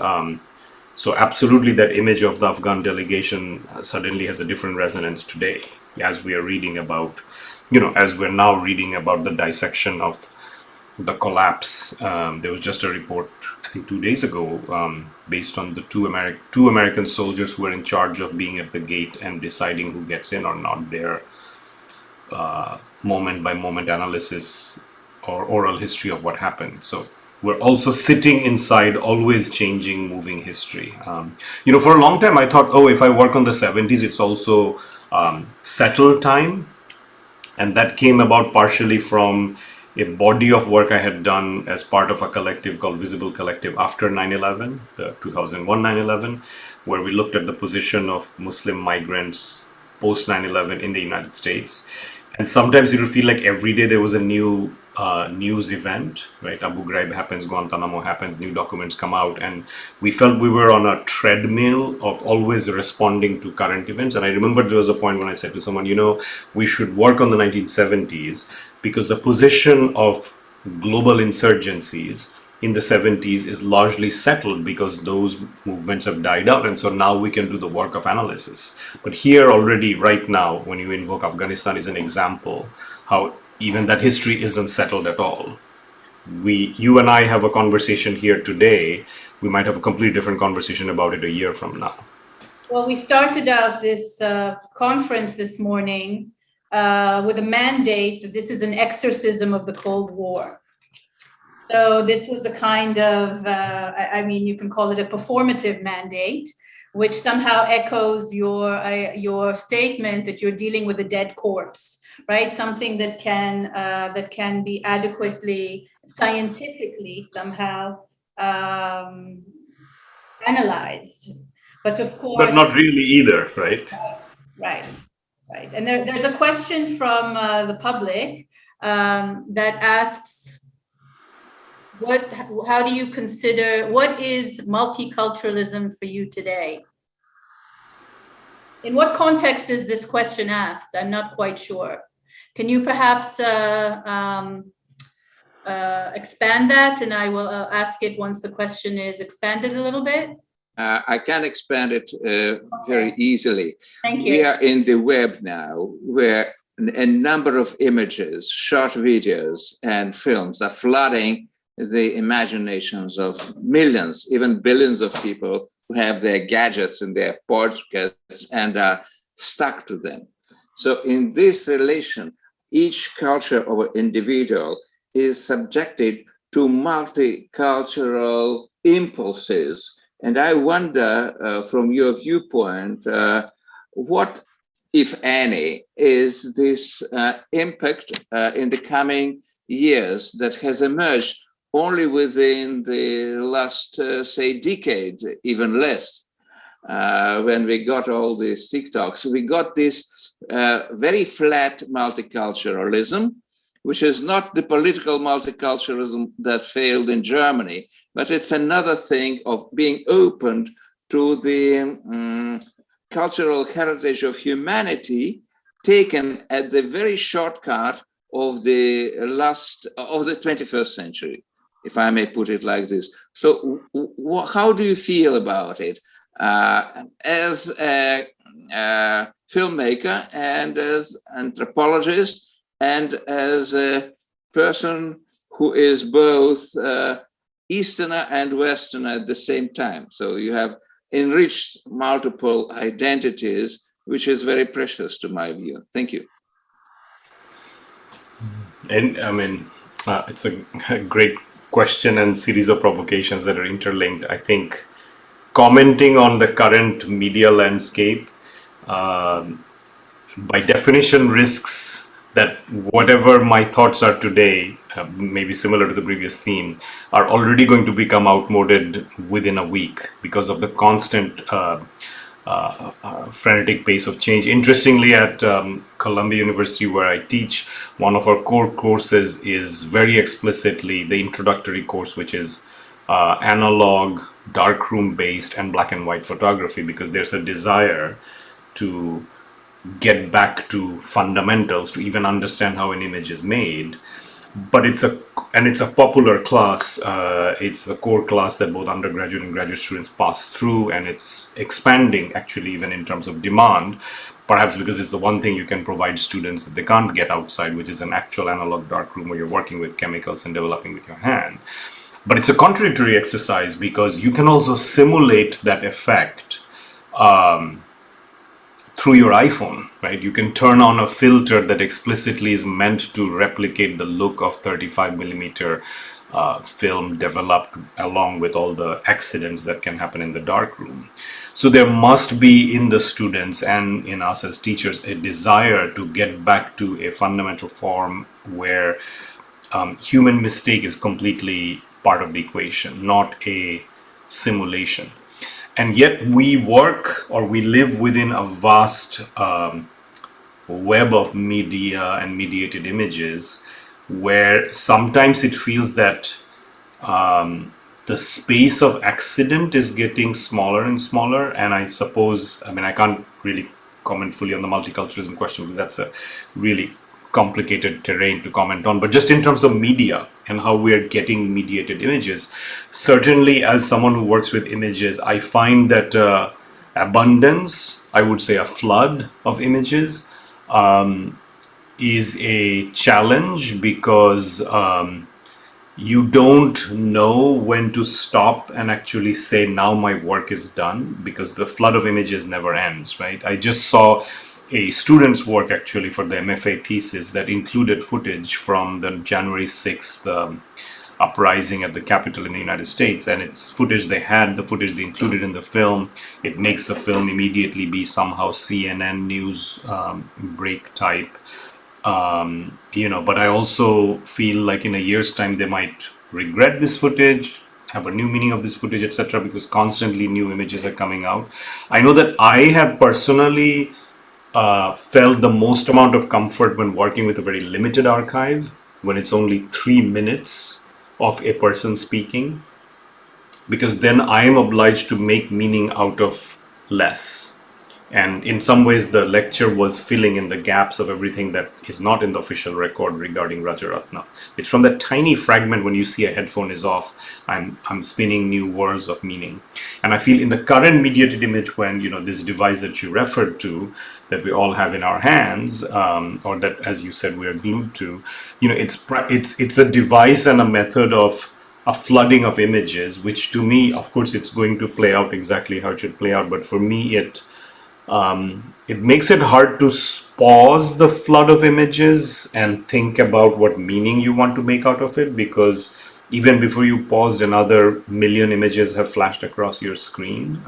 So absolutely that image of the Afghan delegation suddenly has a different resonance today, as we are reading about, as we're now reading about the dissection of the collapse. There was just a report, I think 2 days ago, based on the two American soldiers who were in charge of being at the gate and deciding who gets in or not. Their moment by moment analysis or oral history of what happened. So we're also sitting inside always changing, moving history. For a long time I thought, if I work on the 70s, it's also settled time. And that came about partially from a body of work I had done as part of a collective called Visible Collective after 9/11, the 2001 9/11, where we looked at the position of Muslim migrants post 9/11 in the United States. And sometimes it would feel like every day there was a new news event, right? Abu Ghraib happens, Guantanamo happens, new documents come out, and we felt we were on a treadmill of always responding to current events. And I remember there was a point when I said to someone, we should work on the 1970s because the position of global insurgencies in the 70s is largely settled because those movements have died out. And so now we can do the work of analysis. But here already, right now, when you invoke Afghanistan is an example, how even that history isn't settled at all. You and I have a conversation here today. We might have a completely different conversation about it a year from now. Well, we started out this conference this morning with a mandate that this is an exorcism of the Cold War. So this was a kind of, you can call it a performative mandate, which somehow echoes your statement that you're dealing with a dead corpse, right? Something that can be adequately, scientifically somehow analyzed. But of course, but not really either, right? Right. And there's a question from the public that asks, how do you consider, what is multiculturalism for you today? In what context is this question asked? I'm not quite sure. Can you perhaps expand that? And I will ask it once the question is expanded a little bit. I can expand it very easily. Thank you. We are in the web now, where a number of images, short videos, and films are flooding the imaginations of millions, even billions of people who have their gadgets and their pockets and are stuck to them. So in this relation, each culture of an individual is subjected to multicultural impulses. And I wonder, from your viewpoint, what, if any, is this impact in the coming years that has emerged only within the last, say, decade, even less, when we got all these TikToks. We got this very flat multiculturalism, which is not the political multiculturalism that failed in Germany, but it's another thing of being open to the cultural heritage of humanity taken at the very shortcut of the 21st century, if I may put it like this. So how do you feel about it as a filmmaker and as anthropologist and as a person who is both Easterner and Westerner at the same time? So you have enriched multiple identities, which is very precious to my view. Thank you. And I mean, it's a great question and series of provocations that are interlinked. I think commenting on the current media landscape, by definition, risks that whatever my thoughts are today, maybe similar to the previous theme, are already going to become outmoded within a week because of the constant frenetic pace of change. Interestingly, at Columbia University, where I teach, one of our core courses is very explicitly the introductory course, which is analog, darkroom based, and black and white photography, because there's a desire to get back to fundamentals to even understand how an image is made. But it's a popular class. It's the core class that both undergraduate and graduate students pass through, and it's expanding actually even in terms of demand, perhaps because it's the one thing you can provide students that they can't get outside, which is an actual analog darkroom where you're working with chemicals and developing with your hand. But it's a contradictory exercise because you can also simulate that effect through your iPhone, right? You can turn on a filter that explicitly is meant to replicate the look of 35 millimeter film developed along with all the accidents that can happen in the darkroom. So there must be in the students and in us as teachers a desire to get back to a fundamental form where human mistake is completely part of the equation, not a simulation. And yet we work or we live within a vast web of media and mediated images where sometimes it feels that the space of accident is getting smaller and smaller. And I suppose, I mean, I can't really comment fully on the multiculturalism question because that's a really complicated terrain to comment on, but just in terms of media and how we are getting mediated images, certainly as someone who works with images, I find that abundance, I would say a flood of images, is a challenge because you don't know when to stop and actually say, now my work is done, because the flood of images never ends, right? I just saw a student's work actually for the MFA thesis that included footage from the January 6th uprising at the Capitol in the United States, and it's footage they had, the footage they included in the film. It makes the film immediately be somehow CNN news break type. But I also feel like in a year's time they might regret this footage, have a new meaning of this footage, etc., because constantly new images are coming out. I know that I have personally felt the most amount of comfort when working with a very limited archive, when it's only 3 minutes of a person speaking, because then I am obliged to make meaning out of less. And in some ways, the lecture was filling in the gaps of everything that is not in the official record regarding Rajaratnam. It's from that tiny fragment when you see a headphone is off, I'm spinning new worlds of meaning. And I feel in the current mediated image, when this device that you referred to, that we all have in our hands, or that, as you said, we are glued to, it's a device and a method of a flooding of images, which to me, of course, it's going to play out exactly how it should play out. But for me, it makes it hard to pause the flood of images and think about what meaning you want to make out of it, because even before you paused, another million images have flashed across your screen.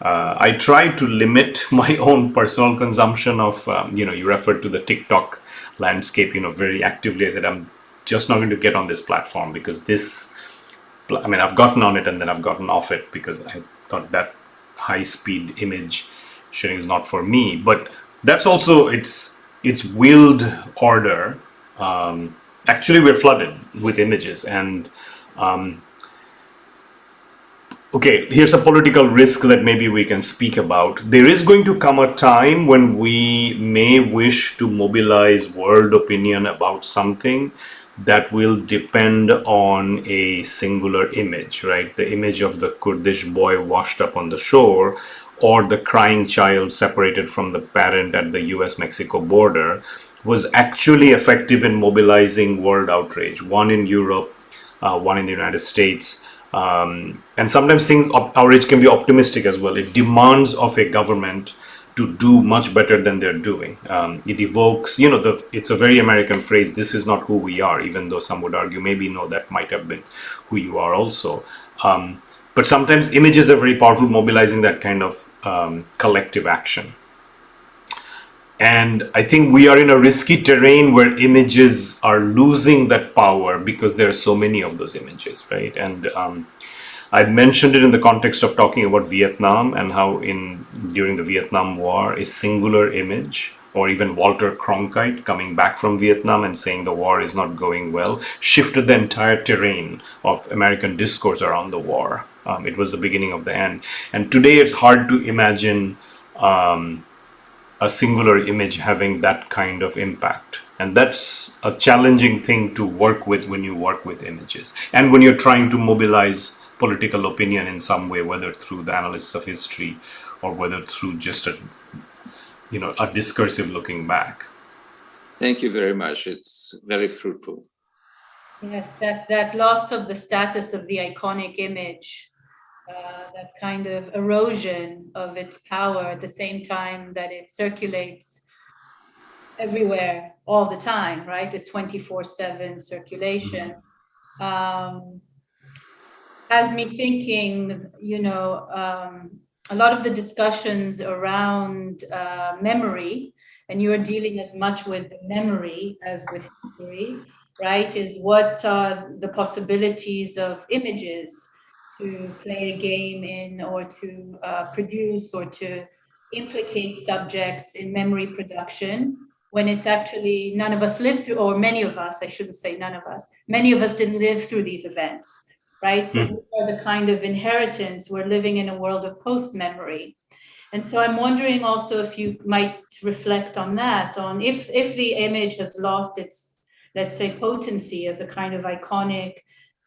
I try to limit my own personal consumption of, you referred to the TikTok landscape, very actively. I said, I'm just not going to get on this platform because I've gotten on it and then I've gotten off it because I thought that high-speed image sharing is not for me. But that's also its willed order. Actually, we're flooded with images, and okay, here's a political risk that maybe we can speak about. There is going to come a time when we may wish to mobilize world opinion about something that will depend on a singular image, right? The image of the Kurdish boy washed up on the shore, or the crying child separated from the parent at the US-Mexico border, was actually effective in mobilizing world outrage. One in Europe, one in the United States. And sometimes outrage can be optimistic as well. It demands of a government to do much better than they're doing. It evokes, it's a very American phrase, this is not who we are, even though some would argue, maybe no, that might have been who you are also. But sometimes images are very powerful, mobilizing that kind of collective action. And I think we are in a risky terrain where images are losing that power because there are so many of those images, right? And I mentioned it in the context of talking about Vietnam and how during the Vietnam War, a singular image, or even Walter Cronkite coming back from Vietnam and saying the war is not going well, shifted the entire terrain of American discourse around the war. It was the beginning of the end. And today it's hard to imagine a singular image having that kind of impact. And that's a challenging thing to work with when you work with images. And when you're trying to mobilize political opinion in some way, whether through the analysis of history or whether through just a discursive looking back. Thank you very much. It's very fruitful. Yes, that loss of the status of the iconic image, that kind of erosion of its power at the same time that it circulates everywhere all the time, right? This 24/7 circulation has me thinking, a lot of the discussions around memory, and you're dealing as much with memory as with history, right? Is what are the possibilities of images to play a game in, or to produce, or to implicate subjects in memory production, when it's actually none of us lived through, or many of us, I shouldn't say none of us, many of us didn't live through these events, right? So these are the kind of inheritance. We're living in a world of post-memory. And so I'm wondering also if you might reflect on that, on if the image has lost its, let's say, potency as a kind of iconic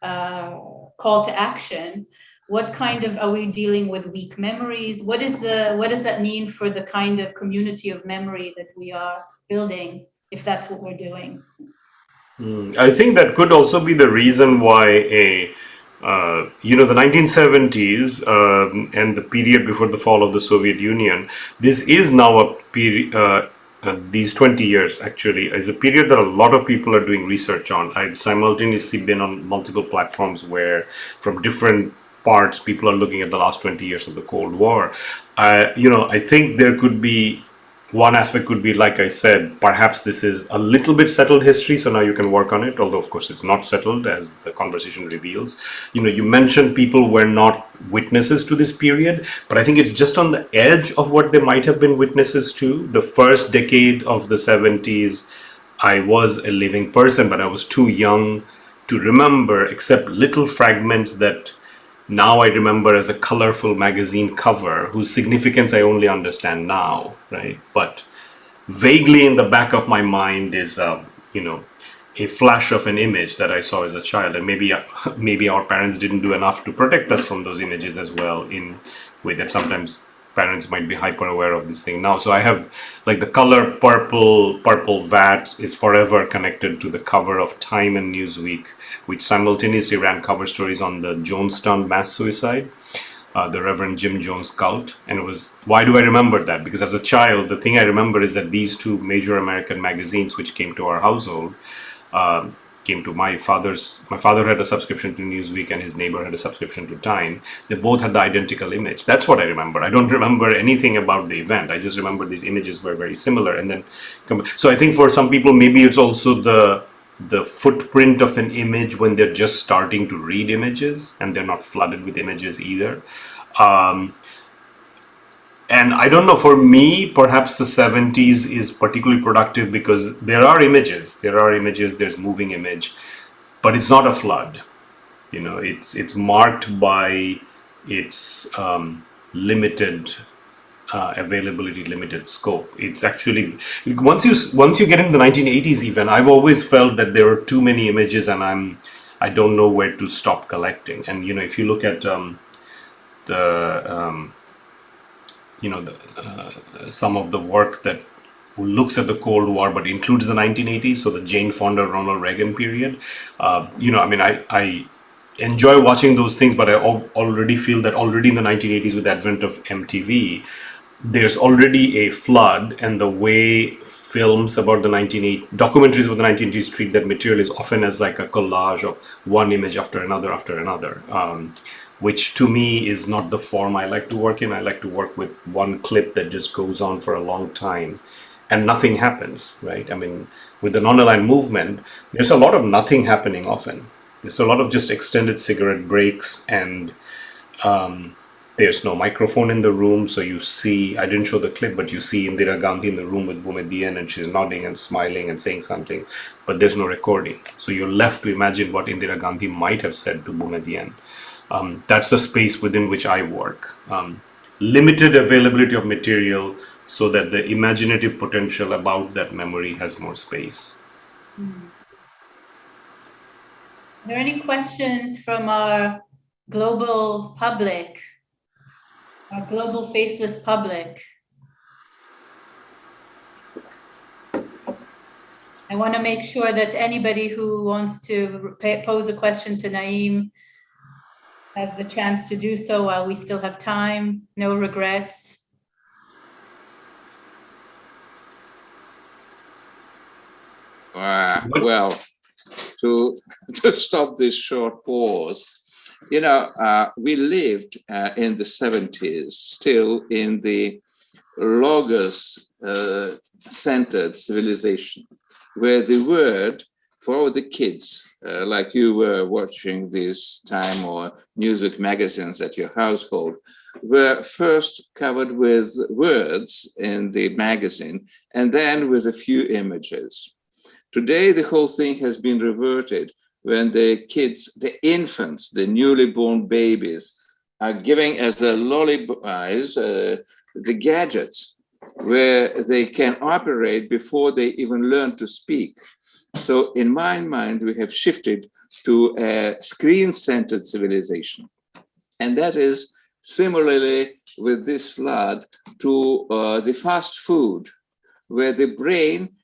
call to action, what kind of, are we dealing with weak memories? What does that mean for the kind of community of memory that we are building, if that's what we're doing? I think that could also be the reason why the 1970s and the period before the fall of the Soviet Union, this is now a period, these 20 years actually, is a period that a lot of people are doing research on. I've simultaneously been on multiple platforms where from different parts, people are looking at the last 20 years of the Cold War. I think there could be one aspect could be, like I said, perhaps this is a little bit settled history, so now you can work on it, although of course it's not settled, as the conversation reveals. You mentioned people were not witnesses to this period, but I think it's just on the edge of what they might have been witnesses to. The first decade of the 70s, I was a living person, but I was too young to remember, except little fragments that now I remember as a colorful magazine cover whose significance I only understand now, right? But vaguely in the back of my mind is, a flash of an image that I saw as a child, and maybe our parents didn't do enough to protect us from those images as well, in a way that sometimes parents might be hyper aware of this thing now. So I have, like, the color purple vats is forever connected to the cover of Time and Newsweek, which simultaneously ran cover stories on the Jonestown mass suicide, the Reverend Jim Jones cult. And it was, why do I remember that? Because as a child, the thing I remember is that these two major American magazines which came to our household, came to my father had a subscription to Newsweek and his neighbor had a subscription to Time. They both had the identical image. That's what I remember. I don't remember anything about the event. I just remember these images were very similar. And then, so I think for some people, maybe it's also the footprint of an image when they're just starting to read images and they're not flooded with images either. And I don't know, for me, perhaps the 70s is particularly productive because there are images, there's moving image, but it's not a flood. It's marked by its limited availability, limited scope. It's actually, once you get into the 1980s even, I've always felt that there are too many images and I don't know where to stop collecting. And if you look at some of the work that looks at the Cold War but includes the 1980s, so the Jane Fonda, Ronald Reagan period, I enjoy watching those things, but I already feel that already in the 1980s, with the advent of MTV, there's already a flood, and the way films about the documentaries about the 1980s treat that material is often as like a collage of one image after another, which to me is not the form I like to work in. I like to work with one clip that just goes on for a long time and nothing happens, right? I mean, with the non-aligned movement, there's a lot of nothing happening often. There's a lot of just extended cigarette breaks, and there's no microphone in the room. So you see, I didn't show the clip, but you see Indira Gandhi in the room with Mohaiemen, and she's nodding and smiling and saying something, but there's no recording. So you're left to imagine what Indira Gandhi might have said to Mohaiemen. That's the space within which I work. Limited availability of material so that the imaginative potential about that memory has more space. Are there any questions from our global public, our global faceless public? I want to make sure that anybody who wants to pose a question to Naeem has the chance to do so while we still have time. No regrets. Well, to stop this short pause, we lived in the 70s still in the logos-centered civilization, where the word for the kids, like you were watching this Time or Newsweek magazines at your household, were first covered with words in the magazine and then with a few images. Today, the whole thing has been reverted when the kids, the infants, the newly born babies, are giving as a lullabies the gadgets where they can operate before they even learn to speak. So in my mind, we have shifted to a screen-centered civilization. And that is similarly with this flood to the fast food, where the brain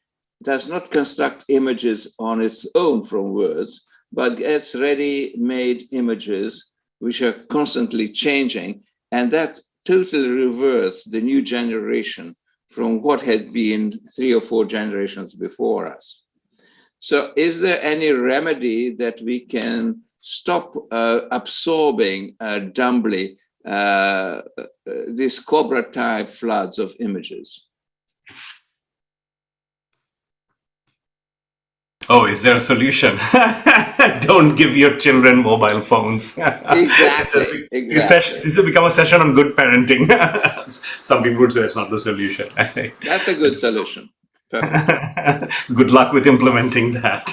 does not construct images on its own from words, but gets ready-made images which are constantly changing. And that totally reverts the new generation from what had been 3 or 4 generations before us. So is there any remedy that we can stop absorbing dumbly these cobra-type floods of images? Oh, is there a solution? Don't give your children mobile phones. Exactly. This will become a session on good parenting. Some people would say it's not the solution. That's a good solution. Perfect. Good luck with implementing that.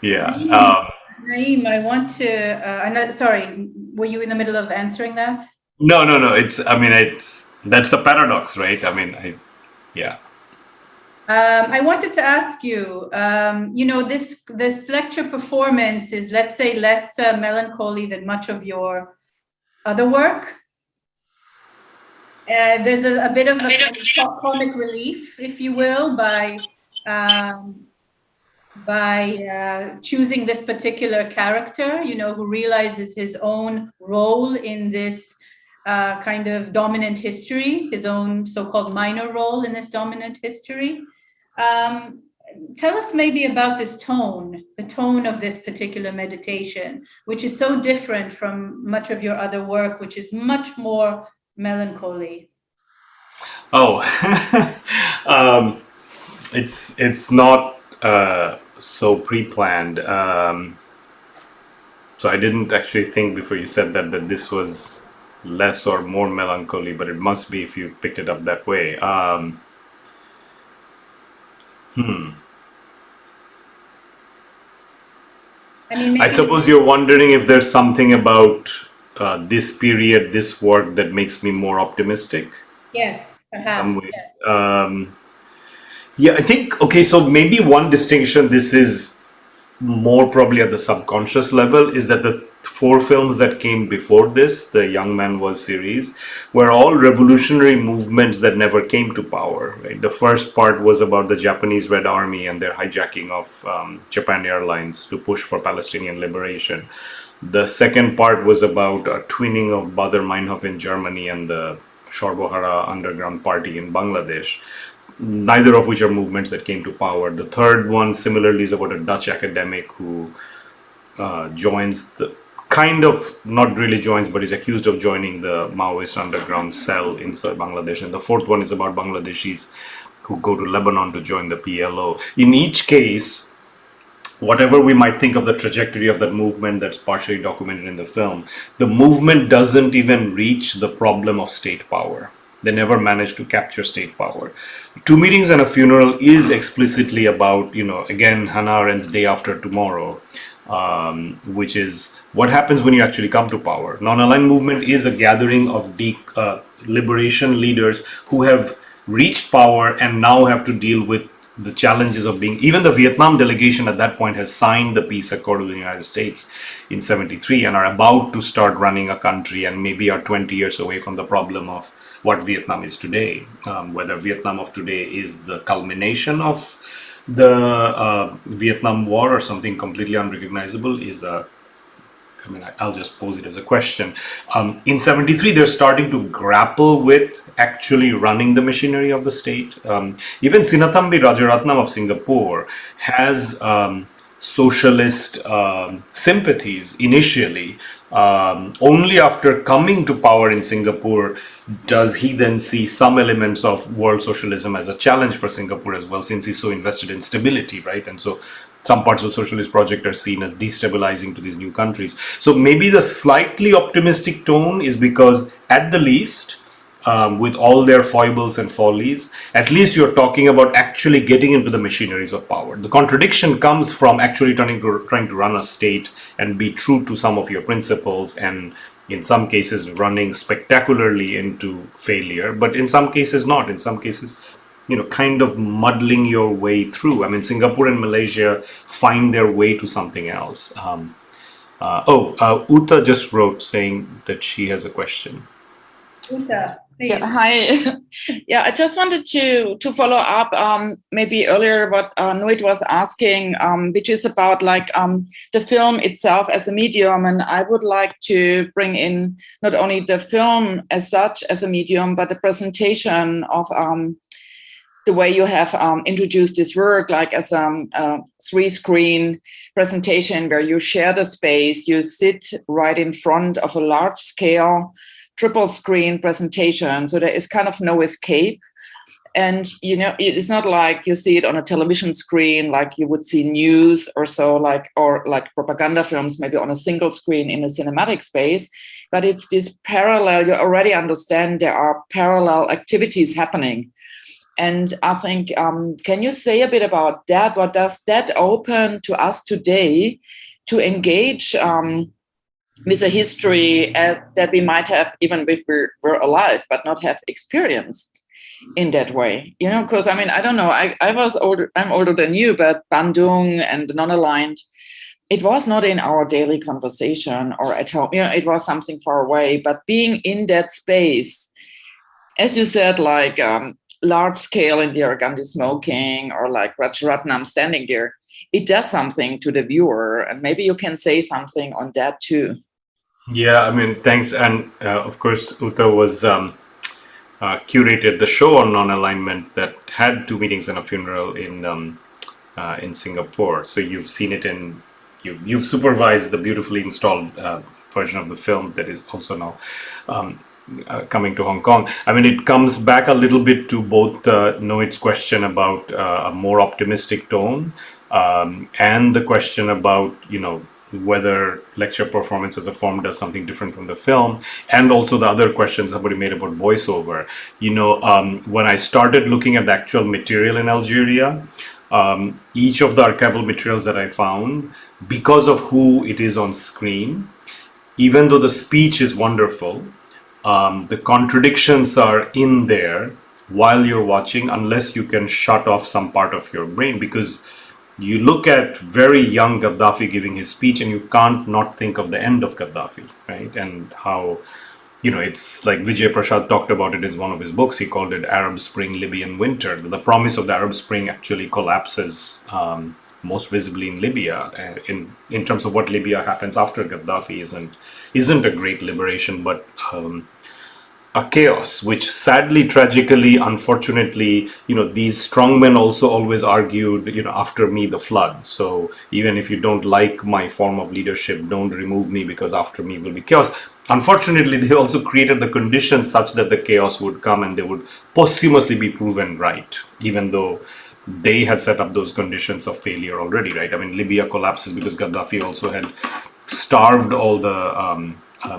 Yeah. Naeem, I want to. Sorry, were you in the middle of answering that? No. That's the paradox, right? Yeah. I wanted to ask you, this lecture performance is, let's say, less melancholy than much of your other work. There's a bit of a comic relief, if you will, by choosing this particular character, who realizes his own role in this kind of dominant history, his own so-called minor role in this dominant history. Tell us maybe about this tone, the tone of this particular meditation, which is so different from much of your other work, which is much more melancholy. Oh, it's not so pre-planned. So I didn't actually think before you said that this was less or more melancholy, but it must be if you picked it up that way. I suppose you're wondering if there's something about this period, this work that makes me more optimistic. Yes, perhaps. Yeah, I think, okay, so maybe one distinction, this is more probably at the subconscious level, is that the 4 films that came before this, the Young Man Was series, were all revolutionary movements that never came to power. Right? The first part was about the Japanese Red Army and their hijacking of Japan Airlines to push for Palestinian liberation. The second part was about a twinning of Baader Meinhof in Germany and the Shorbohara underground party in Bangladesh, neither of which are movements that came to power. The third one similarly is about a Dutch academic who joins the, kind of, not really joins, but is accused of joining the Maoist underground cell inside Bangladesh. And the fourth one is about Bangladeshis who go to Lebanon to join the PLO. In each case, whatever we might think of the trajectory of that movement that's partially documented in the film, the movement doesn't even reach the problem of state power. They never managed to capture state power. 2 Meetings and a Funeral is explicitly about, again, Hannah Arendt's Day After Tomorrow, which is what happens when you actually come to power. Non-aligned movement is a gathering of liberation leaders who have reached power and now have to deal with the challenges of being, even the Vietnam delegation at that point has signed the peace accord with the United States in 1973 and are about to start running a country and maybe are 20 years away from the problem of what Vietnam is today. Whether Vietnam of today is the culmination of the Vietnam War or something completely unrecognizable is I'll just pose it as a question. In 1973, they're starting to grapple with actually running the machinery of the state. Even Sinnathamby Rajaratnam of Singapore has socialist sympathies initially, Only after coming to power in Singapore does he then see some elements of world socialism as a challenge for Singapore as well, since he's so invested in stability, right? And so some parts of the socialist project are seen as destabilizing to these new countries. So maybe the slightly optimistic tone is because, at the least, with all their foibles and follies, at least you're talking about actually getting into the machineries of power. The contradiction comes from actually trying to run a state and be true to some of your principles, and in some cases running spectacularly into failure, but in some cases not. In some cases, kind of muddling your way through. I mean, Singapore and Malaysia find their way to something else. Uta just wrote saying that she has a question. Uta, please. Yeah, hi. Yeah, I just wanted to follow up maybe earlier what Noit was asking, which is about like the film itself as a medium. And I would like to bring in not only the film as such as a medium, but the presentation of the way you have introduced this work, like as a 3-screen presentation where you share the space, you sit right in front of a large scale triple screen presentation. So there is kind of no escape. And, it's not like you see it on a television screen, like you would see news or so, or propaganda films, maybe on a single screen in a cinematic space. But it's this parallel, you already understand there are parallel activities happening. And I think, can you say a bit about that? What does that open to us today to engage with a history that we might have even if we were alive, but not have experienced in that way? Because I don't know, I'm older than you, but Bandung and the non-aligned, it was not in our daily conversation or at home. It was something far away, but being in that space, as you said, like large scale Indira Gandhi smoking or like Rajaratnam standing there, it does something to the viewer. And maybe you can say something on that too. Yeah, thanks. And of course, Uta was curated the show on non-alignment that had 2 meetings and a funeral in Singapore. So you've seen it you've supervised the beautifully installed version of the film that is also now coming to Hong Kong. It comes back a little bit to both Noit's question about a more optimistic tone and the question about, whether lecture performance as a form does something different from the film, and also the other questions somebody made about voiceover. When I started looking at the actual material in Algeria, each of the archival materials that I found, because of who it is on screen, even though the speech is wonderful, the contradictions are in there while you're watching, unless you can shut off some part of your brain, because you look at very young Gaddafi giving his speech and you can't not think of the end of Gaddafi, right? And how, it's like Vijay Prashad talked about it in one of his books. He called it Arab Spring, Libyan Winter. The promise of the Arab Spring actually collapses most visibly in Libya. In terms of what Libya happens after Gaddafi isn't a great liberation, but a chaos, which sadly, tragically, unfortunately, these strongmen also always argued, after me the flood. So even if you don't like my form of leadership, don't remove me, because after me will be chaos. Unfortunately, they also created the conditions such that the chaos would come and they would posthumously be proven right, even though they had set up those conditions of failure already, right? Libya collapses because Gaddafi also had starved all the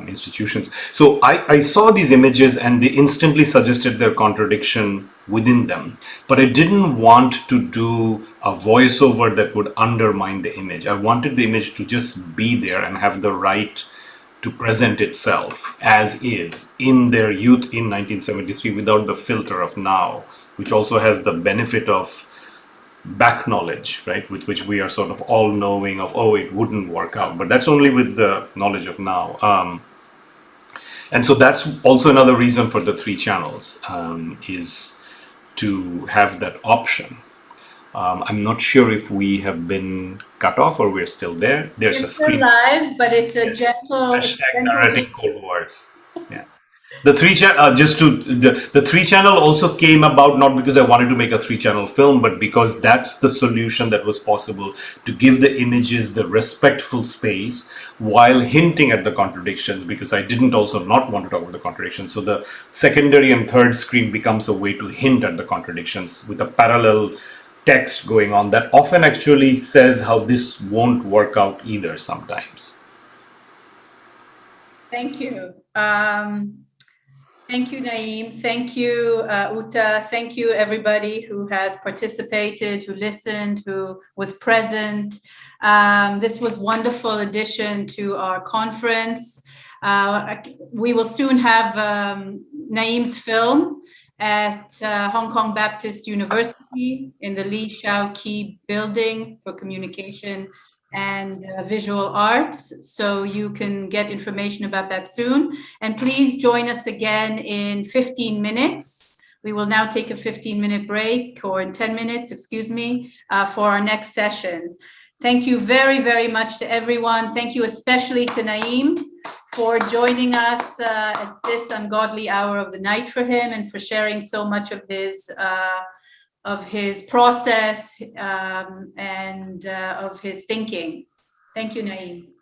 institutions. So I saw these images and they instantly suggested their contradiction within them. But I didn't want to do a voiceover that would undermine the image. I wanted the image to just be there and have the right to present itself as is in their youth in 1973 without the filter of now, which also has the benefit of back knowledge, right, with which we are sort of all knowing of, it wouldn't work out, but that's only with the knowledge of now. And so that's also another reason for the 3 channels, is to have that option. I'm not sure if we have been cut off or we're still there. There's a screen live, but it's a gentle hashtag narrating Cold Wars. Yeah. The the 3-channel also came about not because I wanted to make a 3-channel film, but because that's the solution that was possible to give the images the respectful space while hinting at the contradictions, because I didn't also not want to talk about the contradictions. So the secondary and third screen becomes a way to hint at the contradictions with a parallel text going on that often actually says how this won't work out either sometimes. Thank you. Thank you, Naeem. Thank you, Uta. Thank you, everybody who has participated, who listened, who was present. This was a wonderful addition to our conference. We will soon have Naeem's film at Hong Kong Baptist University in the Lee Shao Kee Building for Communication and Visual Arts. So you can get information about that soon. And please join us again in 15 minutes. We will now take a 15-minute break, or in 10 minutes, excuse me, for our next session. Thank you very, very much to everyone. Thank you especially to Naeem for joining us at this ungodly hour of the night for him, and for sharing so much of his process and of his thinking. Thank you, Naeem.